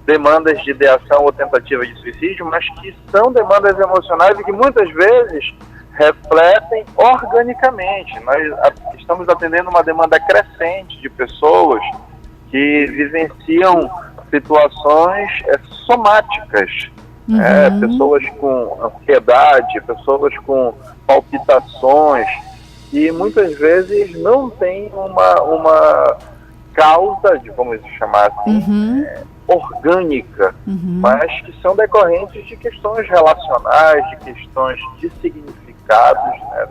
Speaker 8: demandas de ideação ou tentativa de suicídio, mas que são demandas emocionais e que muitas vezes refletem organicamente. Nós estamos atendendo uma demanda crescente de pessoas que vivenciam situações somáticas, pessoas com ansiedade, pessoas com palpitações, e muitas vezes não tem uma causa, vamos chamar assim, orgânica, mas que são decorrentes de questões relacionais, de questões de significados, né,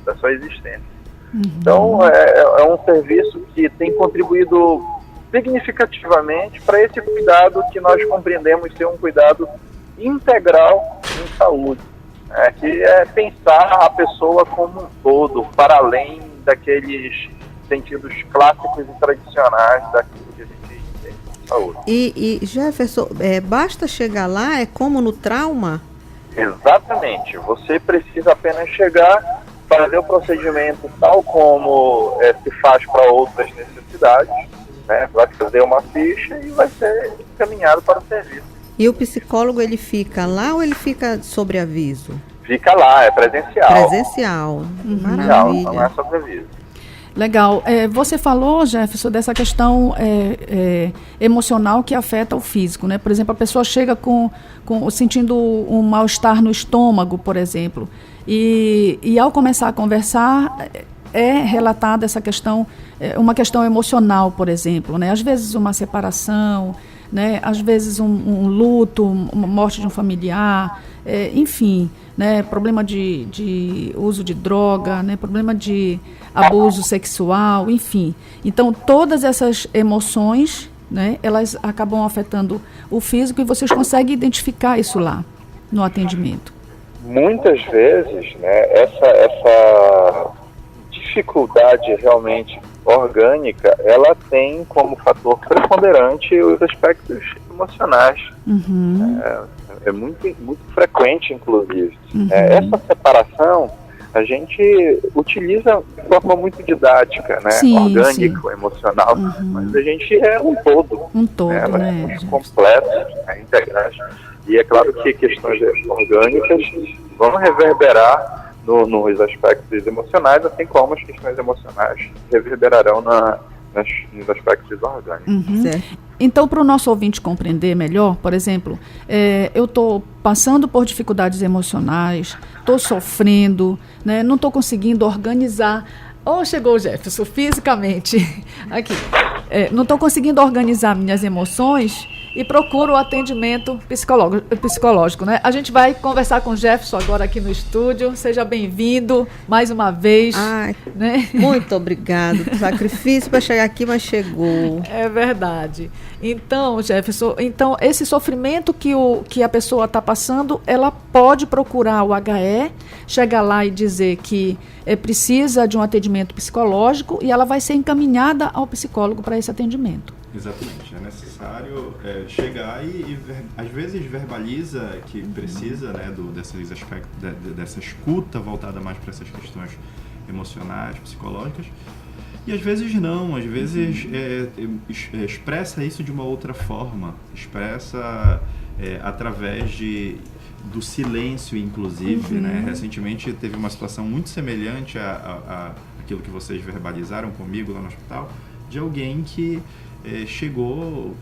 Speaker 8: da sua existência. Então, é um serviço que tem contribuído significativamente para esse cuidado que nós compreendemos ser um cuidado integral em saúde, que é pensar a pessoa como um todo, para além daqueles sentidos clássicos e tradicionais daquilo que a gente entende de saúde.
Speaker 4: E Jefferson, basta chegar lá, é como no trauma?
Speaker 8: Exatamente, você precisa apenas chegar, fazer o procedimento tal como se faz para outras necessidades, né? Vai fazer uma ficha e vai ser encaminhado para o serviço.
Speaker 4: E o psicólogo, ele fica lá ou ele fica sobre aviso?
Speaker 8: Fica lá, é presencial.
Speaker 4: Presencial, maravilha.
Speaker 8: Não é sobre aviso.
Speaker 5: Legal. Você falou, Jefferson, dessa questão emocional que afeta o físico, né? Por exemplo, a pessoa chega sentindo um mal-estar no estômago, por exemplo, e ao começar a conversar, é relatada essa questão, uma questão emocional, por exemplo, né? Às vezes uma separação, né? Às vezes um luto, uma morte de um familiar, enfim, né? Problema de uso de droga, né? Problema de abuso sexual, enfim. Então, todas essas emoções, né? Elas acabam afetando o físico e vocês conseguem identificar isso lá no atendimento.
Speaker 8: Muitas vezes, né? Essa dificuldade realmente orgânica, ela tem como fator preponderante os aspectos emocionais. É muito, muito frequente, inclusive. Essa separação a gente utiliza de forma muito didática, né? Orgânico, emocional, mas a gente é um todo.
Speaker 5: Um todo, né?
Speaker 8: Somos completos, integrais. E é claro que questões orgânicas vão reverberar nos aspectos emocionais, assim como as questões emocionais reverberarão nos aspectos orgânicos.
Speaker 5: Então, para o nosso ouvinte compreender melhor, por exemplo, eu estou passando por dificuldades emocionais, estou sofrendo, né, não estou conseguindo organizar. Chegou o Jefferson, fisicamente. Aqui. Não estou conseguindo organizar minhas emoções e procuro o atendimento psicológico, né? A gente vai conversar com o Jefferson agora aqui no estúdio. Seja bem-vindo mais uma vez. Né?
Speaker 4: Muito obrigado. Sacrifício para chegar aqui, mas chegou.
Speaker 5: É verdade. Então, Jefferson, esse sofrimento que a pessoa está passando, ela pode procurar o HE, chegar lá e dizer que precisa de um atendimento psicológico e ela vai ser encaminhada ao psicólogo para esse atendimento.
Speaker 9: Exatamente, é necessário chegar e às vezes verbaliza que precisa, né, desses aspectos, dessa escuta voltada mais para essas questões emocionais, psicológicas, e às vezes não, às vezes expressa isso de uma outra forma, expressa através do silêncio, inclusive, né? Recentemente teve uma situação muito semelhante a aquilo que vocês verbalizaram comigo lá no hospital, de alguém que chegou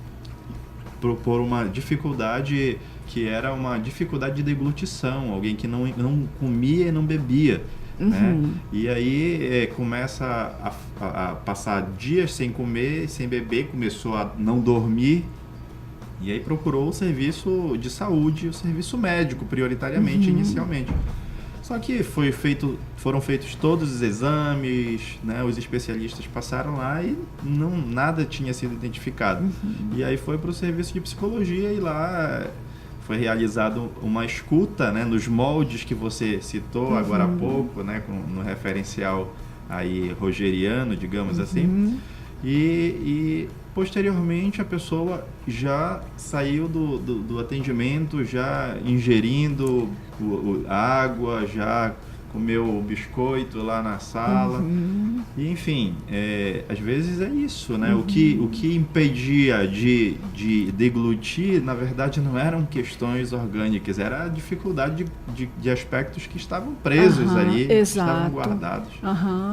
Speaker 9: por uma dificuldade que era uma dificuldade de deglutição, alguém que não comia e não bebia, né? E aí começa a passar dias sem comer, sem beber, começou a não dormir, e aí procurou o serviço de saúde, o serviço médico, prioritariamente, inicialmente. Só que foram feitos todos os exames, né? Os especialistas passaram lá e nada tinha sido identificado. E aí foi para o serviço de psicologia e lá foi realizado uma escuta, né? Nos moldes que você citou agora há pouco, né? No referencial aí rogeriano, digamos assim. E posteriormente a pessoa já saiu do atendimento, já ingerindo água, já comeu o biscoito lá na sala. E, enfim, às vezes é isso, né? O que impedia de deglutir, na verdade, não eram questões orgânicas, era a dificuldade de aspectos que estavam presos ali, que estavam guardados.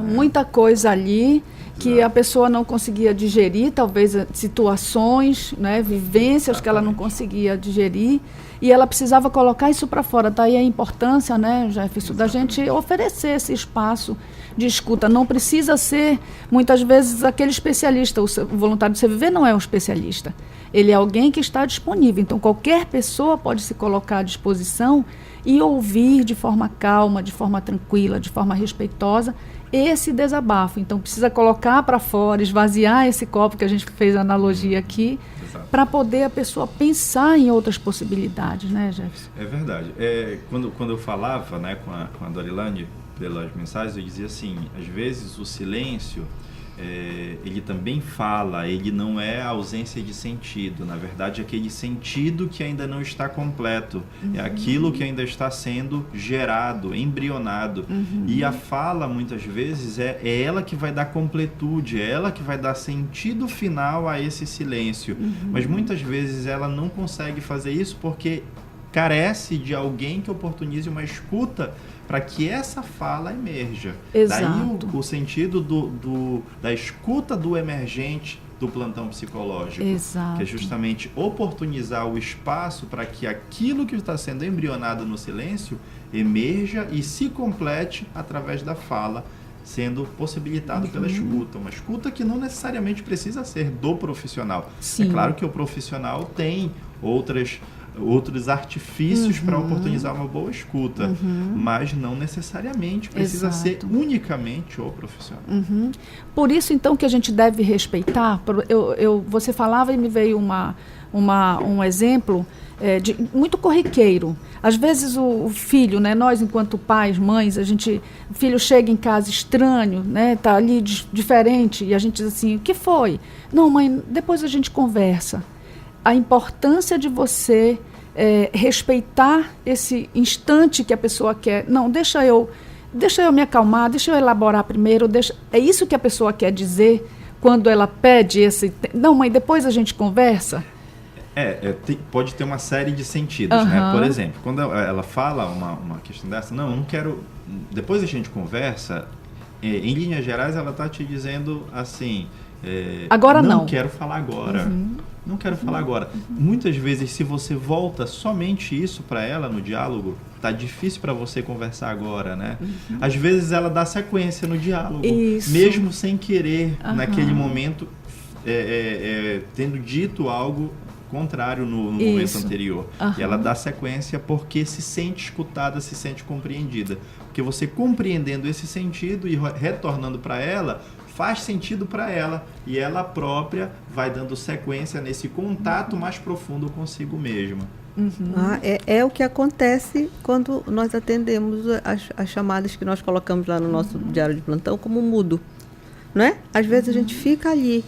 Speaker 5: Muita coisa ali que a pessoa não conseguia digerir, talvez situações, né, vivências que ela não conseguia digerir, e ela precisava colocar isso para fora. Daí a importância, né, Jefferson, da gente oferecer esse espaço de escuta. Não precisa ser, muitas vezes, aquele especialista. O voluntário do CVV não é um especialista. Ele é alguém que está disponível. Então, qualquer pessoa pode se colocar à disposição e ouvir de forma calma, de forma tranquila, de forma respeitosa esse desabafo. Então, precisa colocar para fora, esvaziar esse copo que a gente fez a analogia aqui, para poder a pessoa pensar em outras possibilidades, né, Jefferson?
Speaker 9: É verdade. Quando eu falava, né, com a Dorilane pelas mensagens, eu dizia assim, às vezes o silêncio, ele também fala, ele não é a ausência de sentido, na verdade é aquele sentido que ainda não está completo, é aquilo que ainda está sendo gerado, embrionado, e a fala muitas vezes é ela que vai dar completude, é ela que vai dar sentido final a esse silêncio, mas muitas vezes ela não consegue fazer isso porque carece de alguém que oportunize uma escuta para que essa fala emerja.
Speaker 5: Exato.
Speaker 9: Daí o sentido da escuta do emergente do plantão psicológico.
Speaker 5: Exato.
Speaker 9: Que é justamente oportunizar o espaço para que aquilo que está sendo embrionado no silêncio emerja e se complete através da fala, sendo possibilitado pela escuta. Uma escuta que não necessariamente precisa ser do profissional.
Speaker 5: Sim.
Speaker 9: É claro que o profissional tem outros artifícios para oportunizar uma boa escuta, mas não necessariamente precisa ser unicamente o profissional.
Speaker 5: Por isso, então, que a gente deve respeitar, você falava e me veio um exemplo muito corriqueiro. Às vezes o filho, né, nós enquanto pais, mães, o filho chega em casa estranho, né, tá ali diferente, e a gente diz assim, o que foi? Não, mãe, depois a gente conversa. A importância de você respeitar esse instante que a pessoa quer. Não, deixa eu me acalmar, deixa eu elaborar primeiro. É isso que a pessoa quer dizer quando ela pede esse... Não, mãe, depois a gente conversa.
Speaker 9: Pode ter uma série de sentidos, né? Por exemplo, quando ela fala uma questão dessa, não, eu não quero... Depois a gente conversa, em linhas gerais ela está te dizendo assim...
Speaker 5: agora não.
Speaker 9: Não quero falar agora. Não quero falar agora. Muitas vezes, se você volta somente isso para ela no diálogo, tá difícil para você conversar agora, né? Às vezes ela dá sequência no diálogo, mesmo sem querer, naquele momento, tendo dito algo contrário no momento anterior. E ela dá sequência porque se sente escutada, se sente compreendida. Porque você compreendendo esse sentido e retornando para ela, faz sentido para ela e ela própria vai dando sequência nesse contato mais profundo consigo mesma.
Speaker 4: É o que acontece quando nós atendemos as chamadas que nós colocamos lá no nosso diário de plantão como mudo, não é? Às vezes a gente fica ali,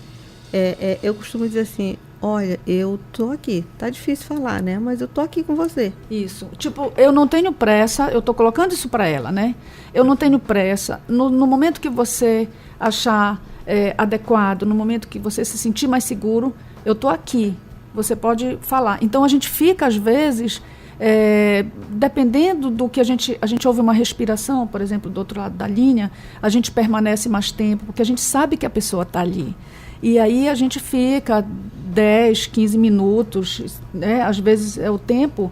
Speaker 4: eu costumo dizer assim, olha, eu tô aqui, tá difícil falar, né? Mas eu tô aqui com você.
Speaker 5: Isso, tipo, eu não tenho pressa, eu tô colocando isso para ela, né? Eu não tenho pressa, no momento que você achar adequado, no momento que você se sentir mais seguro, eu tô aqui, você pode falar. Então a gente fica às vezes, dependendo do que a gente ouve uma respiração, por exemplo, do outro lado da linha, a gente permanece mais tempo, porque a gente sabe que a pessoa está ali. E aí a gente fica 10, 15 minutos, né? Às vezes é o tempo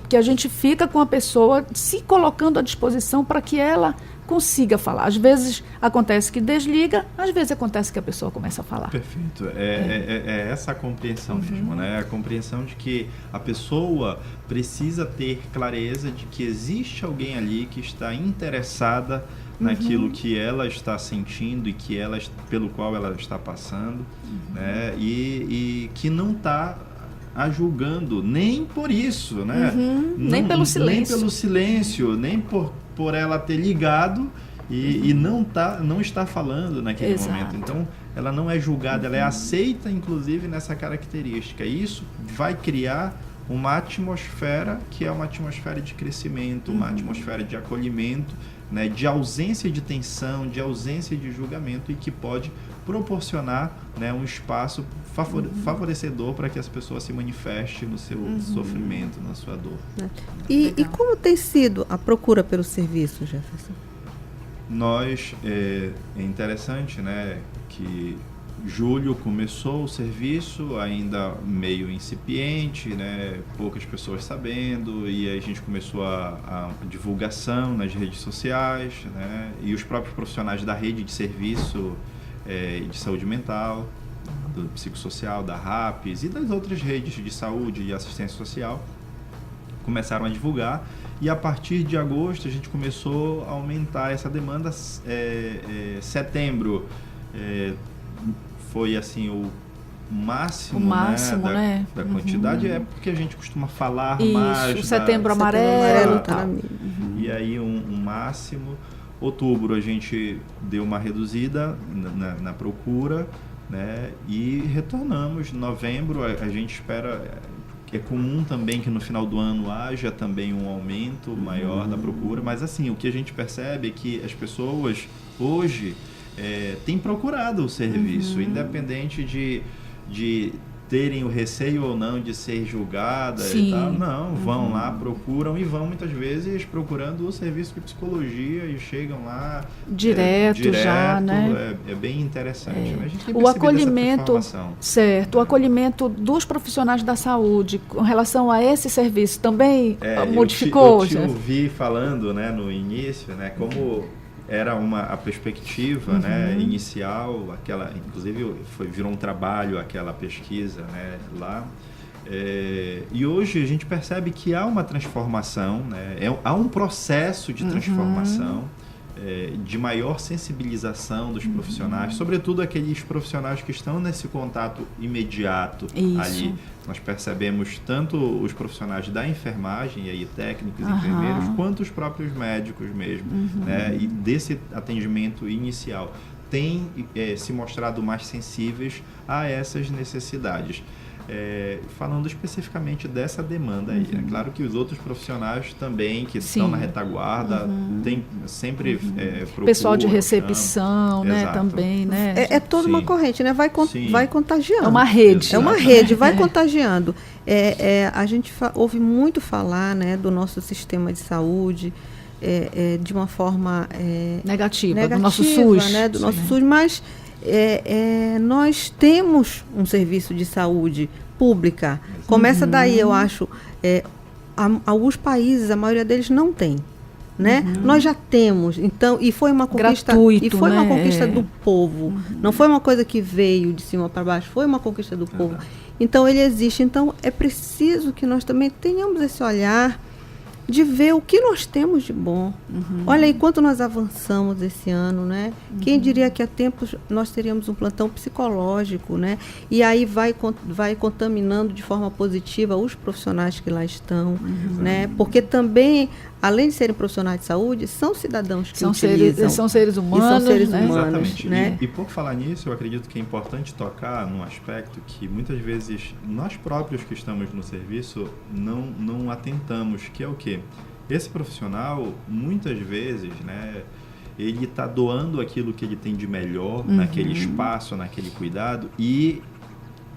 Speaker 5: que a gente fica com a pessoa se colocando à disposição para que ela consiga falar. Às vezes acontece que desliga, às vezes acontece que a pessoa começa a falar.
Speaker 9: Perfeito. É essa a compreensão mesmo, né? A compreensão de que a pessoa precisa ter clareza de que existe alguém ali que está interessada naquilo que ela está sentindo e pelo qual ela está passando, né? E que não está a julgando, nem por isso, né?
Speaker 5: Nem pelo silêncio.
Speaker 9: Nem pelo silêncio, nem por ela ter ligado e não está falando naquele momento. Então, ela não é julgada, ela é aceita, inclusive, nessa característica. E isso vai criar uma atmosfera que é uma atmosfera de crescimento, uma atmosfera de acolhimento, né, de ausência de tensão, de ausência de julgamento e que pode proporcionar, né, um espaço favorecedor para que as pessoas se manifestem no seu sofrimento, na sua dor.
Speaker 4: E como tem sido a procura pelo serviço, Jefferson?
Speaker 9: Nós, é interessante, né, que julho começou o serviço, ainda meio incipiente, né, poucas pessoas sabendo, e aí a gente começou a divulgação nas redes sociais, né, e os próprios profissionais da rede de serviço de saúde mental, do psicossocial, da RAPS e das outras redes de saúde e assistência social, começaram a divulgar, e a partir de agosto a gente começou a aumentar essa demanda. Setembro foi assim o máximo, né, da quantidade, é porque a gente costuma falar mais.
Speaker 5: O setembro amarelo.
Speaker 9: Tá. E aí um máximo. Outubro a gente deu uma reduzida na procura, né, e retornamos. Novembro a gente espera, é comum também que no final do ano haja também um aumento maior da procura, mas assim, o que a gente percebe é que as pessoas hoje têm procurado o serviço, independente de terem o receio ou não de ser julgada e tal, não, vão lá, procuram e vão muitas vezes procurando o serviço de psicologia e chegam lá direto já, né? É bem interessante. Né? A gente tem
Speaker 5: o acolhimento, certo, o acolhimento dos profissionais da saúde com relação a esse serviço também modificou?
Speaker 9: Eu te ouvi falando, né, no início, né, como era a perspectiva, né, inicial, aquela, inclusive virou um trabalho aquela pesquisa, né, lá, e hoje a gente percebe que há uma transformação, né, há um processo de transformação, de maior sensibilização dos profissionais, sobretudo aqueles profissionais que estão nesse contato imediato ali. Nós percebemos tanto os profissionais da enfermagem, e aí técnicos e enfermeiros, quanto os próprios médicos mesmo, né, e desse atendimento inicial, têm se mostrado mais sensíveis a essas necessidades. Falando especificamente dessa demanda aí, é claro que os outros profissionais também que estão na retaguarda tem sempre procuram,
Speaker 5: pessoal de recepção, né, também, né?
Speaker 4: É toda uma corrente, né? Vai contagiando.
Speaker 5: É uma rede.
Speaker 4: É uma rede, vai contagiando. A gente ouve muito falar, né, do nosso sistema de saúde, de uma forma
Speaker 5: negativa, do nosso SUS,
Speaker 4: né, do nosso SUS, mas nós temos um serviço de saúde pública. Começa daí, eu acho. Alguns países, a maioria deles não tem, né? Nós já temos, então, e foi uma conquista
Speaker 5: gratuito,
Speaker 4: uma conquista do povo. Não foi uma coisa que veio de cima para baixo, foi uma conquista do povo. Então ele existe. Então é preciso que nós também tenhamos esse olhar de ver o que nós temos de bom. Olha aí quanto nós avançamos esse ano, né? Quem diria que há tempos nós teríamos um plantão psicológico, né? E aí vai contaminando de forma positiva os profissionais que lá estão, né? Porque também, além de serem profissionais de saúde, são cidadãos que utilizam.
Speaker 5: São seres humanos,
Speaker 4: são seres
Speaker 5: né?
Speaker 4: humanos.
Speaker 9: Exatamente.
Speaker 4: Né?
Speaker 9: E por falar nisso, eu acredito que é importante tocar num aspecto que muitas vezes nós próprios que estamos no serviço não atentamos, que é o quê? Esse profissional, muitas vezes, né, ele está doando aquilo que ele tem de melhor naquele espaço, naquele cuidado, e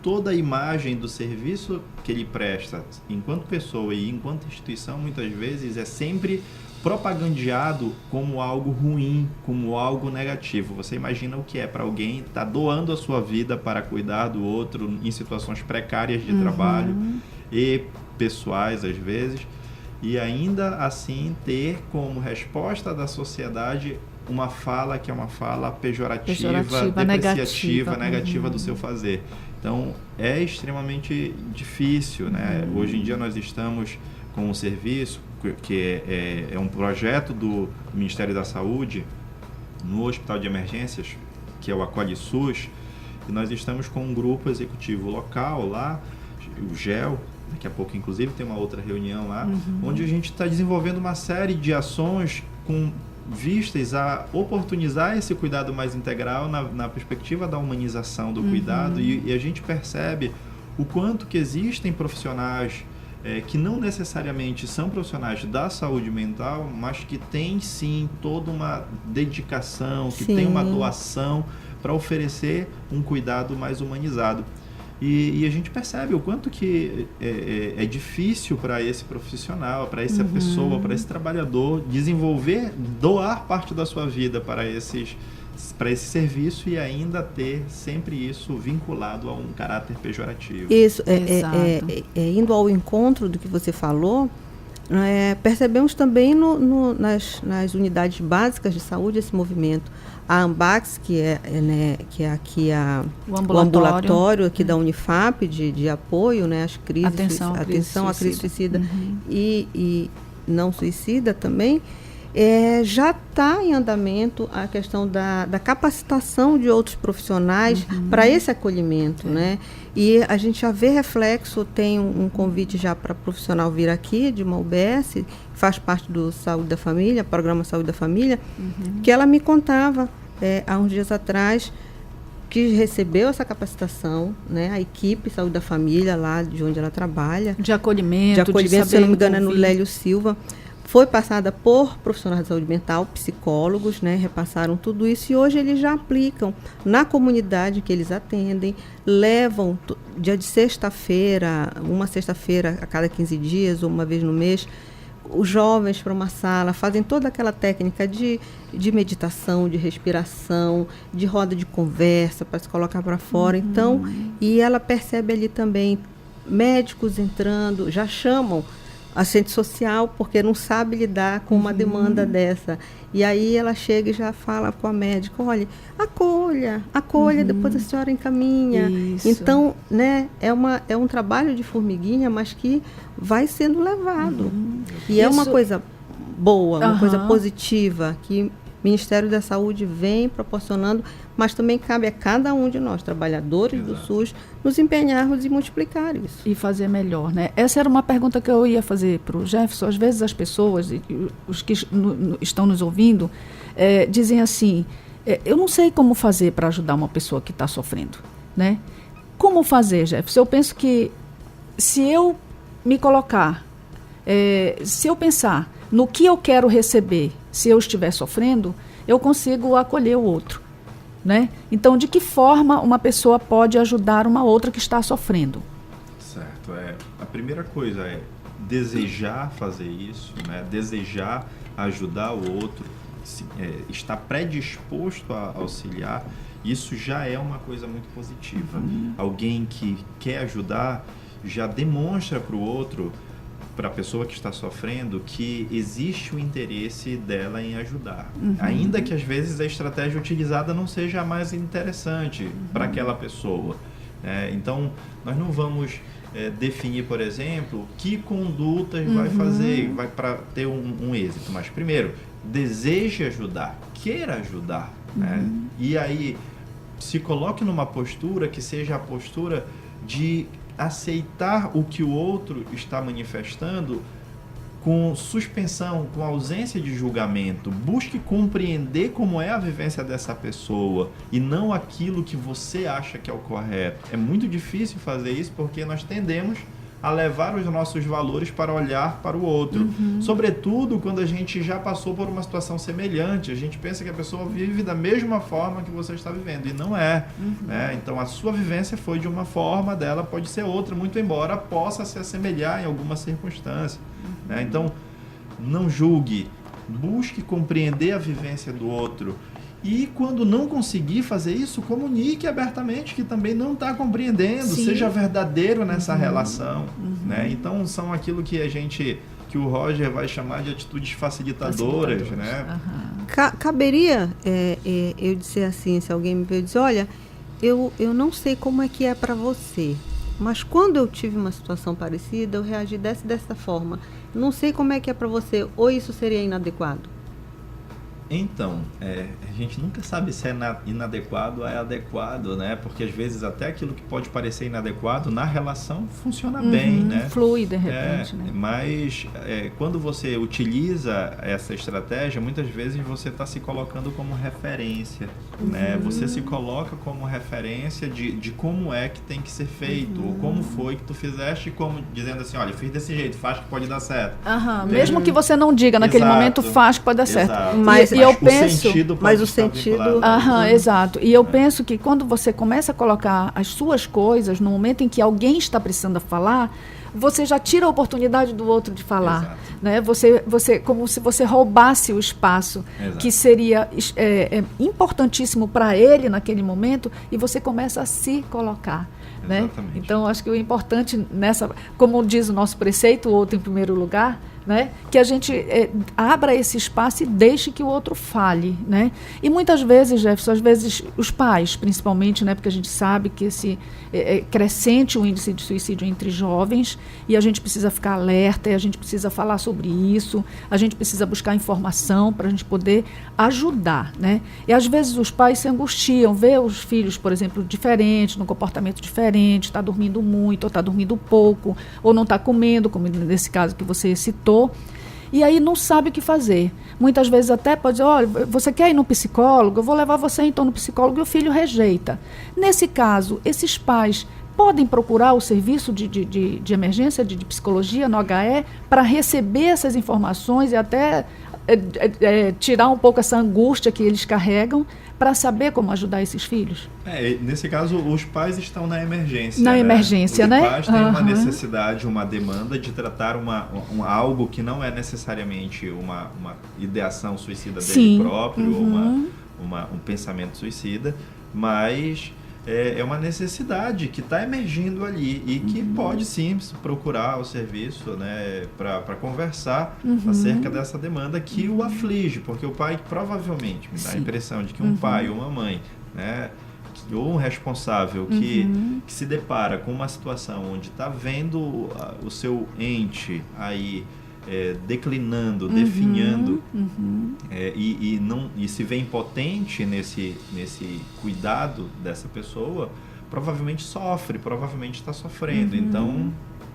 Speaker 9: toda a imagem do serviço que ele presta enquanto pessoa e enquanto instituição, muitas vezes, é sempre propagandeado como algo ruim, como algo negativo. Você imagina o que é para alguém estar doando a sua vida para cuidar do outro em situações precárias de trabalho e pessoais, às vezes, e ainda assim ter como resposta da sociedade uma fala que é uma fala pejorativa, depreciativa, negativa do seu fazer. Então, é extremamente difícil, né? Hoje em dia nós estamos com um serviço que é um projeto do Ministério da Saúde no Hospital de Emergências, que é o Acolhe SUS, e nós estamos com um grupo executivo local lá, o GEL, daqui a pouco inclusive tem uma outra reunião lá, onde a gente está desenvolvendo uma série de ações com vistas a oportunizar esse cuidado mais integral na perspectiva da humanização do cuidado, e a gente percebe o quanto que existem profissionais que não necessariamente são profissionais da saúde mental, mas que têm sim toda uma dedicação, que tem uma doação para oferecer um cuidado mais humanizado. E a gente percebe o quanto que é difícil para esse profissional, para essa pessoa, para esse trabalhador doar parte da sua vida para esse serviço e ainda ter sempre isso vinculado a um caráter pejorativo.
Speaker 4: Isso, indo ao encontro do que você falou, Percebemos também nas unidades básicas de saúde esse movimento. A AMBAX, que é aqui o ambulatório aqui da Unifap de apoio, né, às crises, atenção à crise suicida e não suicida também, já está em andamento a questão da capacitação de outros profissionais para esse acolhimento, né? E a gente já vê reflexo, tem um convite já para profissional vir aqui, de uma UBS, que faz parte do Saúde da Família, Programa Saúde da Família, que ela me contava há uns dias atrás que recebeu essa capacitação, né? A equipe Saúde da Família, lá de onde ela trabalha.
Speaker 5: De acolhimento,
Speaker 4: se eu não me engano, é no Lélio Silva. Foi passada por profissionais de saúde mental, psicólogos, né, repassaram tudo isso e hoje eles já aplicam na comunidade que eles atendem, levam dia de sexta-feira, uma sexta-feira a cada 15 dias ou uma vez no mês, os jovens para uma sala, fazem toda aquela técnica de meditação, de respiração, de roda de conversa para se colocar para fora. Então, e ela percebe ali também médicos entrando, já chamam assistente social, porque não sabe lidar com uma demanda dessa. E aí ela chega e já fala com a médica, olha, acolha, depois a senhora encaminha. Isso. Então, né, é um trabalho de formiguinha, mas que vai sendo levado. E é uma coisa boa, uma coisa positiva, que o Ministério da Saúde vem proporcionando, mas também cabe a cada um de nós, trabalhadores do SUS, nos empenharmos e multiplicar isso.
Speaker 5: E fazer melhor, né? Essa era uma pergunta que eu ia fazer para o Jefferson. Às vezes as pessoas, os que estão nos ouvindo, dizem assim, eu não sei como fazer para ajudar uma pessoa que está sofrendo, né? Como fazer, Jefferson? Eu penso que se eu me colocar, se eu pensar no que eu quero receber, se eu estiver sofrendo, eu consigo acolher o outro, né? Então, de que forma uma pessoa pode ajudar uma outra que está sofrendo?
Speaker 9: Certo. A primeira coisa é desejar fazer isso, né? Desejar ajudar o outro, estar predisposto a auxiliar, isso já é uma coisa muito positiva. Alguém que quer ajudar já demonstra para o outro, para a pessoa que está sofrendo, que existe o interesse dela em ajudar. Ainda que às vezes a estratégia utilizada não seja a mais interessante para aquela pessoa. Então, nós não vamos definir, por exemplo, que condutas vai fazer, vai para ter um êxito. Mas, primeiro, deseje ajudar, queira ajudar. Né? E aí, se coloque numa postura que seja a postura de aceitar o que o outro está manifestando com suspensão, com ausência de julgamento. Busque compreender como é a vivência dessa pessoa e não aquilo que você acha que é o correto. É muito difícil fazer isso porque nós tendemos a levar os nossos valores para olhar para o outro. Sobretudo quando a gente já passou por uma situação semelhante. A gente pensa que a pessoa vive da mesma forma que você está vivendo, e não é. Né? Então, a sua vivência foi de uma forma, dela pode ser outra, muito embora possa se assemelhar em alguma circunstância. Né? Então, não julgue, busque compreender a vivência do outro. E quando não conseguir fazer isso, comunique abertamente que também não está compreendendo, seja verdadeiro nessa relação. Né? Então, são aquilo que que o Roger vai chamar de atitudes facilitadoras. Né?
Speaker 4: Caberia eu dizer assim, se alguém me veio dizer, olha, eu não sei como é que é para você, mas quando eu tive uma situação parecida, eu reagi dessa forma. Não sei como é que é para você, ou isso seria inadequado?
Speaker 9: Então, a gente nunca sabe se é inadequado ou é adequado, né? Porque às vezes até aquilo que pode parecer inadequado na relação funciona bem, né?
Speaker 5: Flui de repente, né?
Speaker 9: Mas quando você utiliza essa estratégia, muitas vezes você está se colocando como referência, né? Você se coloca como referência de como é que tem que ser feito, ou como foi que tu fizeste, como dizendo assim, olha, fiz desse jeito, faz que pode dar certo.
Speaker 5: Mesmo que você não diga naquele momento, faz que pode dar certo.
Speaker 4: Mas eu penso,
Speaker 9: o sentido.
Speaker 5: Exato. E eu penso que quando você começa a colocar as suas coisas no momento em que alguém está precisando falar, você já tira a oportunidade do outro de falar. Né? Você, como se você roubasse o espaço que seria importantíssimo para ele naquele momento, e você começa a se colocar. Né? Então, acho que o importante como diz o nosso preceito, o outro em primeiro lugar, né? Que a gente abra esse espaço e deixe que o outro fale, né? E muitas vezes, Jefferson, às vezes os pais, principalmente, né? Porque a gente sabe que esse crescente o índice de suicídio entre jovens, e a gente precisa ficar alerta, e a gente precisa falar sobre isso, a gente precisa buscar informação para a gente poder ajudar, né? E às vezes os pais se angustiam, vê os filhos, por exemplo, diferentes, num comportamento diferente, está dormindo muito, ou está dormindo pouco, ou não está comendo, como nesse caso que você citou, e aí não sabe o que fazer. Muitas vezes até pode dizer, olha, você quer ir no psicólogo? Eu vou levar você então no psicólogo, e o filho rejeita. Nesse caso, esses pais podem procurar o serviço de emergência, de psicologia no HE, para receber essas informações e até tirar um pouco essa angústia que eles carregam, para saber como ajudar esses filhos?
Speaker 9: Nesse caso, os pais estão na emergência.
Speaker 5: Na emergência, né?
Speaker 9: Os pais têm uma necessidade, uma demanda de tratar algo que não é necessariamente uma ideação suicida dele próprio, ou um pensamento suicida, mas é uma necessidade que está emergindo ali e que pode sim procurar o serviço, né, para conversar acerca dessa demanda que o aflige, porque o pai provavelmente me dá a impressão de que um pai ou uma mãe, né, ou um responsável que se depara com uma situação onde está vendo o seu ente aí declinando, definhando, e se vê impotente nesse cuidado dessa pessoa, provavelmente está sofrendo. Então,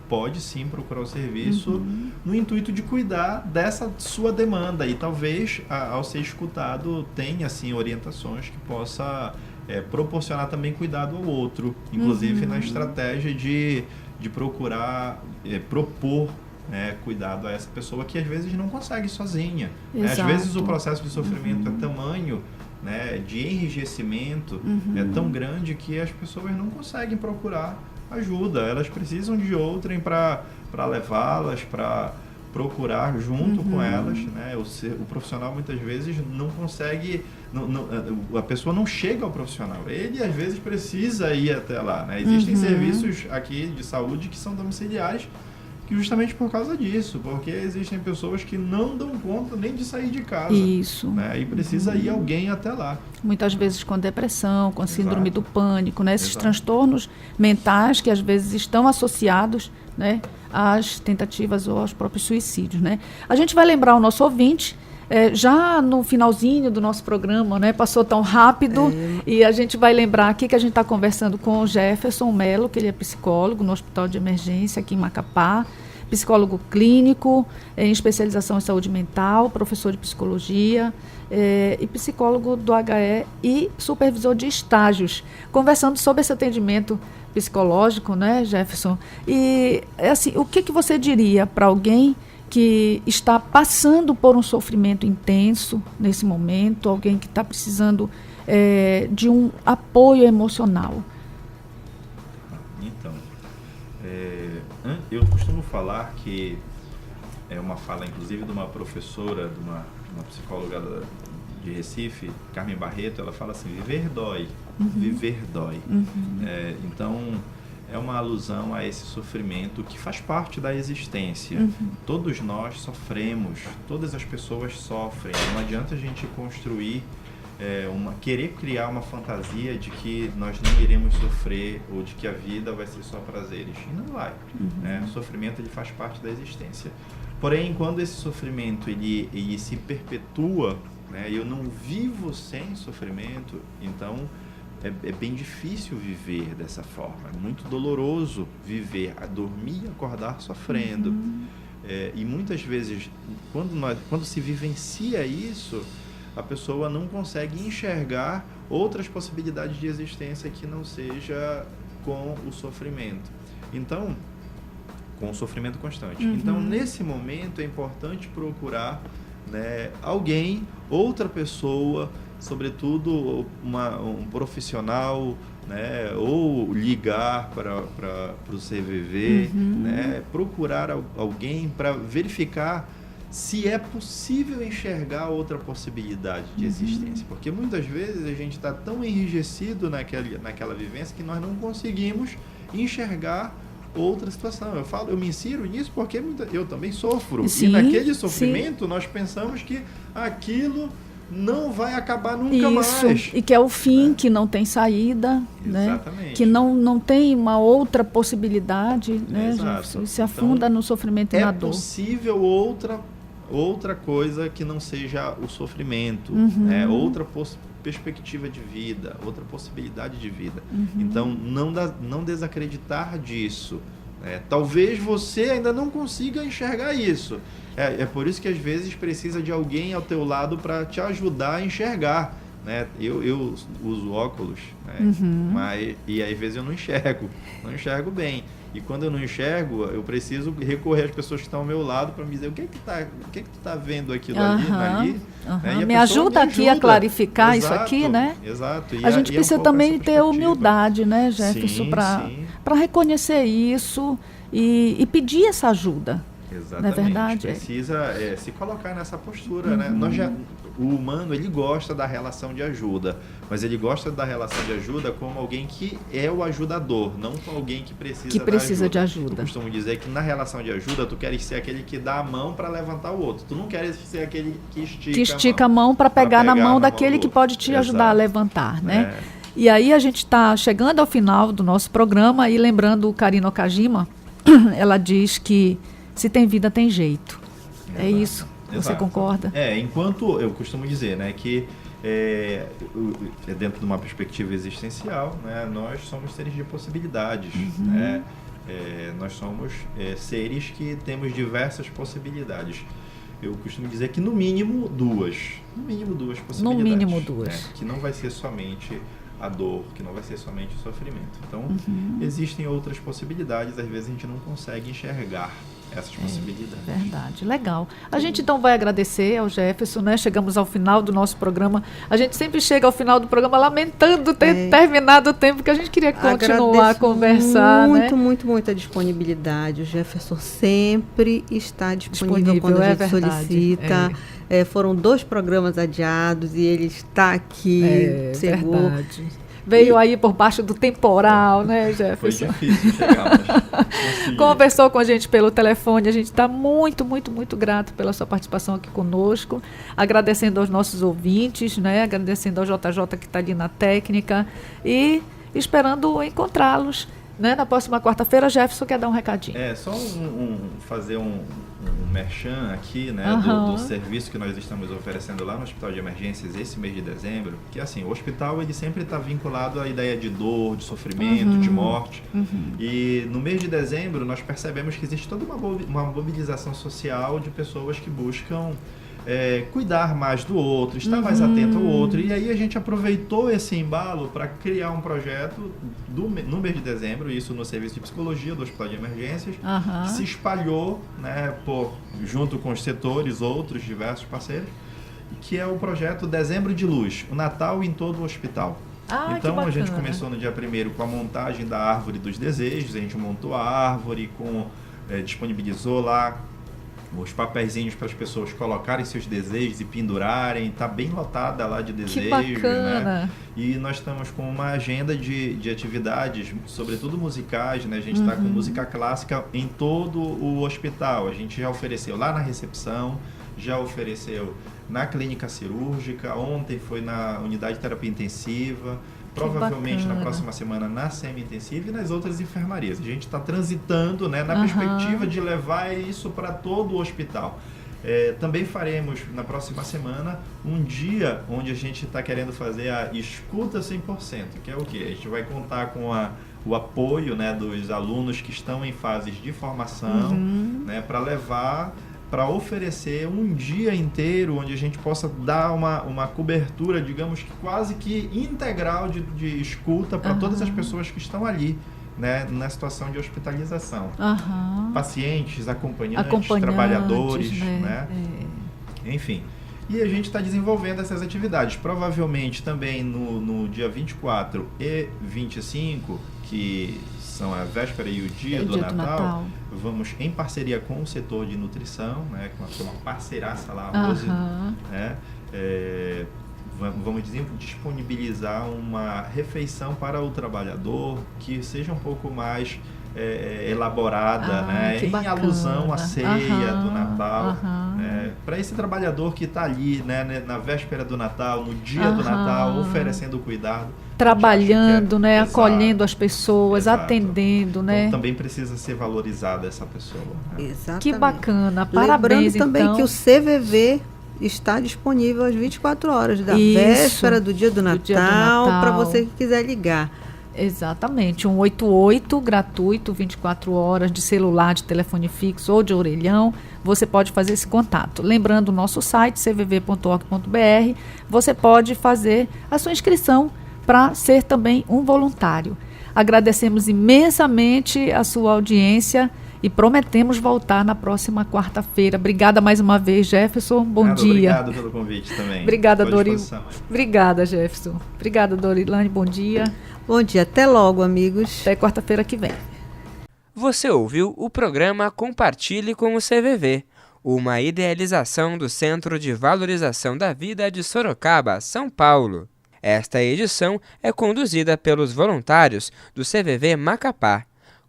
Speaker 9: pode sim procurar o serviço no intuito de cuidar dessa sua demanda, e talvez, ao ser escutado, tenha assim, orientações que possa proporcionar também cuidado ao outro, inclusive na estratégia de procurar propor cuidado a essa pessoa que às vezes não consegue sozinha. Às vezes o processo de sofrimento é tamanho, né, de enrijecimento, é tão grande que as pessoas não conseguem procurar ajuda. Elas precisam de outrem para levá-las, para procurar junto com elas, né? O profissional muitas vezes não consegue, a pessoa não chega ao profissional. Ele às vezes precisa ir até lá, né? Existem serviços aqui de saúde que são domiciliares, justamente por causa disso, porque existem pessoas que não dão conta nem de sair de casa.
Speaker 5: Isso.
Speaker 9: Né? E precisa ir alguém até lá.
Speaker 5: Muitas vezes com depressão, com síndrome do pânico, né? Esses transtornos mentais que às vezes estão associados, né, às tentativas ou aos próprios suicídios, né? A gente vai lembrar o nosso ouvinte, já no finalzinho do nosso programa, né, passou tão rápido, e a gente vai lembrar aqui que a gente está conversando com o Jefferson Melo, que ele é psicólogo no Hospital de Emergência aqui em Macapá, psicólogo clínico, em especialização em saúde mental, professor de psicologia, e psicólogo do HE e supervisor de estágios, conversando sobre esse atendimento psicológico, né, Jefferson? E assim, o que você diria para alguém que está passando por um sofrimento intenso nesse momento, alguém que está precisando de um apoio emocional?
Speaker 9: Então, eu costumo falar que é uma fala, inclusive, de uma professora, de uma psicóloga de Recife, Carmen Barreto. Ela fala assim: viver dói, viver dói. Então, é uma alusão a esse sofrimento que faz parte da existência. Todos nós sofremos, todas as pessoas sofrem. Não adianta a gente construir, querer criar uma fantasia de que nós não iremos sofrer ou de que a vida vai ser só prazeres. E não vai. O sofrimento, ele faz parte da existência. Porém, quando esse sofrimento ele se perpetua, né, eu não vivo sem sofrimento, então é bem difícil viver dessa forma. É muito doloroso viver, dormir e acordar sofrendo. E muitas vezes, quando se vivencia isso, a pessoa não consegue enxergar outras possibilidades de existência que não seja com o sofrimento. Então, com o sofrimento constante. Então, nesse momento, é importante procurar, né, alguém, outra pessoa, sobretudo um profissional, né, ou ligar para o CVV, né, procurar alguém para verificar se é possível enxergar outra possibilidade de existência. Porque muitas vezes a gente está tão enrijecido naquela vivência que nós não conseguimos enxergar outra situação. Eu me insiro nisso porque eu também sofro.
Speaker 5: Sim,
Speaker 9: e naquele sofrimento nós pensamos que aquilo não vai acabar nunca mais.
Speaker 5: E que é o fim, que não tem saída,
Speaker 9: Exatamente.
Speaker 5: Né? Que não tem uma outra possibilidade, né?
Speaker 9: Exato.
Speaker 5: Se afunda no sofrimento e na dor.
Speaker 9: É possível outra coisa que não seja o sofrimento, né? Outra perspectiva de vida, outra possibilidade de vida. Então, não desacreditar disso. Talvez você ainda não consiga enxergar isso. É por isso que às vezes precisa de alguém ao teu lado para te ajudar a enxergar. Né? Eu uso óculos, né? E às vezes eu não enxergo bem. E quando eu não enxergo, eu preciso recorrer às pessoas que estão ao meu lado para me dizer o que tu tá vendo aquilo ali. Né? E
Speaker 5: me ajuda aqui a clarificar isso aqui, né?
Speaker 9: Exato.
Speaker 5: A gente precisa também ter humildade, né, Jefferson, para reconhecer isso e pedir essa ajuda.
Speaker 9: Exatamente.
Speaker 5: Não é verdade?
Speaker 9: Precisa se colocar nessa postura, né? O humano, ele gosta da relação de ajuda, mas ele gosta da relação de ajuda como alguém que é o ajudador, não com alguém que precisa
Speaker 5: de ajuda.
Speaker 9: Eu costumo dizer que na relação de ajuda, tu queres ser aquele que dá a mão para levantar o outro. Tu não queres ser aquele que estica
Speaker 5: a mão para pegar na mão daquele que pode te ajudar a levantar, né? E aí a gente está chegando ao final do nosso programa e lembrando o Karin Okajima, ela diz que se tem vida, tem jeito. É isso. Você concorda?
Speaker 9: Enquanto eu costumo dizer, né, que dentro de uma perspectiva existencial, né, nós somos seres de possibilidades. Né? Nós somos seres que temos diversas possibilidades. Eu costumo dizer que no mínimo duas possibilidades.
Speaker 5: No mínimo duas.
Speaker 9: Né, que não vai ser somente a dor, que não vai ser somente o sofrimento. Então, existem outras possibilidades, às vezes a gente não consegue enxergar essas possibilidades.
Speaker 5: Verdade, legal. A gente então vai agradecer ao Jefferson, né? Chegamos ao final do nosso programa. A gente sempre chega ao final do programa lamentando ter terminado o tempo, que a gente queria continuar a conversar.
Speaker 4: Muita disponibilidade. O Jefferson sempre está disponível quando a gente solicita. Foram 2 programas adiados e ele está aqui.
Speaker 5: Verdade. Veio aí por baixo do temporal, né, Jefferson?
Speaker 9: Foi difícil chegar, mas
Speaker 5: conversou com a gente pelo telefone. A gente está muito grato pela sua participação aqui conosco. Agradecendo aos nossos ouvintes, né? Agradecendo ao JJ que está ali na técnica e esperando encontrá-los, né? Na próxima quarta-feira. Jefferson quer dar um recadinho.
Speaker 9: Só fazer um merchan aqui, né, do serviço que nós estamos oferecendo lá no Hospital de Emergências esse mês de dezembro, que assim, o hospital ele sempre está vinculado à ideia de dor, de sofrimento, de morte, e no mês de dezembro nós percebemos que existe toda uma mobilização social de pessoas que buscam cuidar mais do outro, estar mais atento ao outro, e aí a gente aproveitou esse embalo para criar um projeto no mês de dezembro, isso no serviço de psicologia do Hospital de Emergências, que se espalhou, né, junto com os setores, outros diversos parceiros, que é o projeto Dezembro de Luz, o Natal em todo o hospital. Então a gente começou no dia 1º com a montagem da Árvore dos Desejos, a gente montou a árvore, disponibilizou lá os papeizinhos para as pessoas colocarem seus desejos e pendurarem, está bem lotada lá de desejos.
Speaker 5: Que bacana!
Speaker 9: Né? E nós estamos com uma agenda de atividades, sobretudo musicais, né? A gente está com música clássica em todo o hospital. A gente já ofereceu lá na recepção, já ofereceu na clínica cirúrgica, ontem foi na unidade de terapia intensiva, provavelmente na próxima semana na semi-intensiva e nas outras enfermarias. A gente está transitando, né, na perspectiva de levar isso para todo o hospital. Também faremos na próxima semana um dia onde a gente está querendo fazer a escuta 100%, que é o quê? A gente vai contar com o apoio, né, dos alunos que estão em fases de formação, né, para oferecer um dia inteiro onde a gente possa dar uma cobertura, digamos que quase que integral de escuta para todas as pessoas que estão ali, né, na situação de hospitalização. Pacientes, acompanhantes, trabalhadores, né? Enfim. E a gente está desenvolvendo essas atividades. Provavelmente também no dia 24 e 25, que são a véspera e o dia do Natal, vamos em parceria com o setor de nutrição, né, com uma parceiraça lá, né, vamos dizer, disponibilizar uma refeição para o trabalhador que seja um pouco mais elaborada, né, em
Speaker 5: bacana.
Speaker 9: Alusão à ceia do Natal, para esse trabalhador que está ali, né, na véspera do Natal, no dia do Natal, oferecendo cuidado,
Speaker 5: trabalhando, né,
Speaker 9: exato,
Speaker 5: acolhendo as pessoas,
Speaker 9: exato,
Speaker 5: atendendo, né?
Speaker 9: Então, também precisa ser valorizada essa pessoa. Né?
Speaker 4: Exatamente.
Speaker 5: Que bacana, parabéns.
Speaker 4: Lembrando também
Speaker 5: então,
Speaker 4: que o CVV está disponível às 24 horas da véspera do dia do Natal, para você que quiser ligar.
Speaker 5: Exatamente, 188, gratuito, 24 horas, de celular, de telefone fixo ou de orelhão, você pode fazer esse contato. Lembrando o nosso site, cvv.org.br, você pode fazer a sua inscrição para ser também um voluntário. Agradecemos imensamente a sua audiência e prometemos voltar na próxima quarta-feira. Obrigada mais uma vez, Jefferson. Bom dia.
Speaker 9: Obrigado pelo convite também.
Speaker 5: Obrigada, Dori. Obrigada, Jefferson. Obrigada, Dorilane. Bom dia.
Speaker 4: Bom dia. Até logo, amigos.
Speaker 5: Até quarta-feira que vem.
Speaker 2: Você ouviu o programa Compartilhe com o CVV, uma idealização do Centro de Valorização da Vida de Sorocaba, São Paulo. Esta edição é conduzida pelos voluntários do CVV Macapá.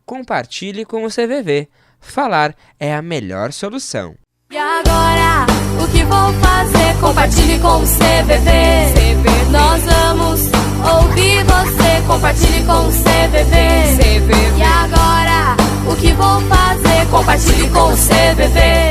Speaker 2: Compartilhe com o CVV. Falar é a melhor solução.
Speaker 3: E agora, o que vou fazer? Compartilhe com o CVV. Nós vamos ouvir você. Compartilhe com o CVV. E agora, o que vou fazer? Compartilhe com o CVV.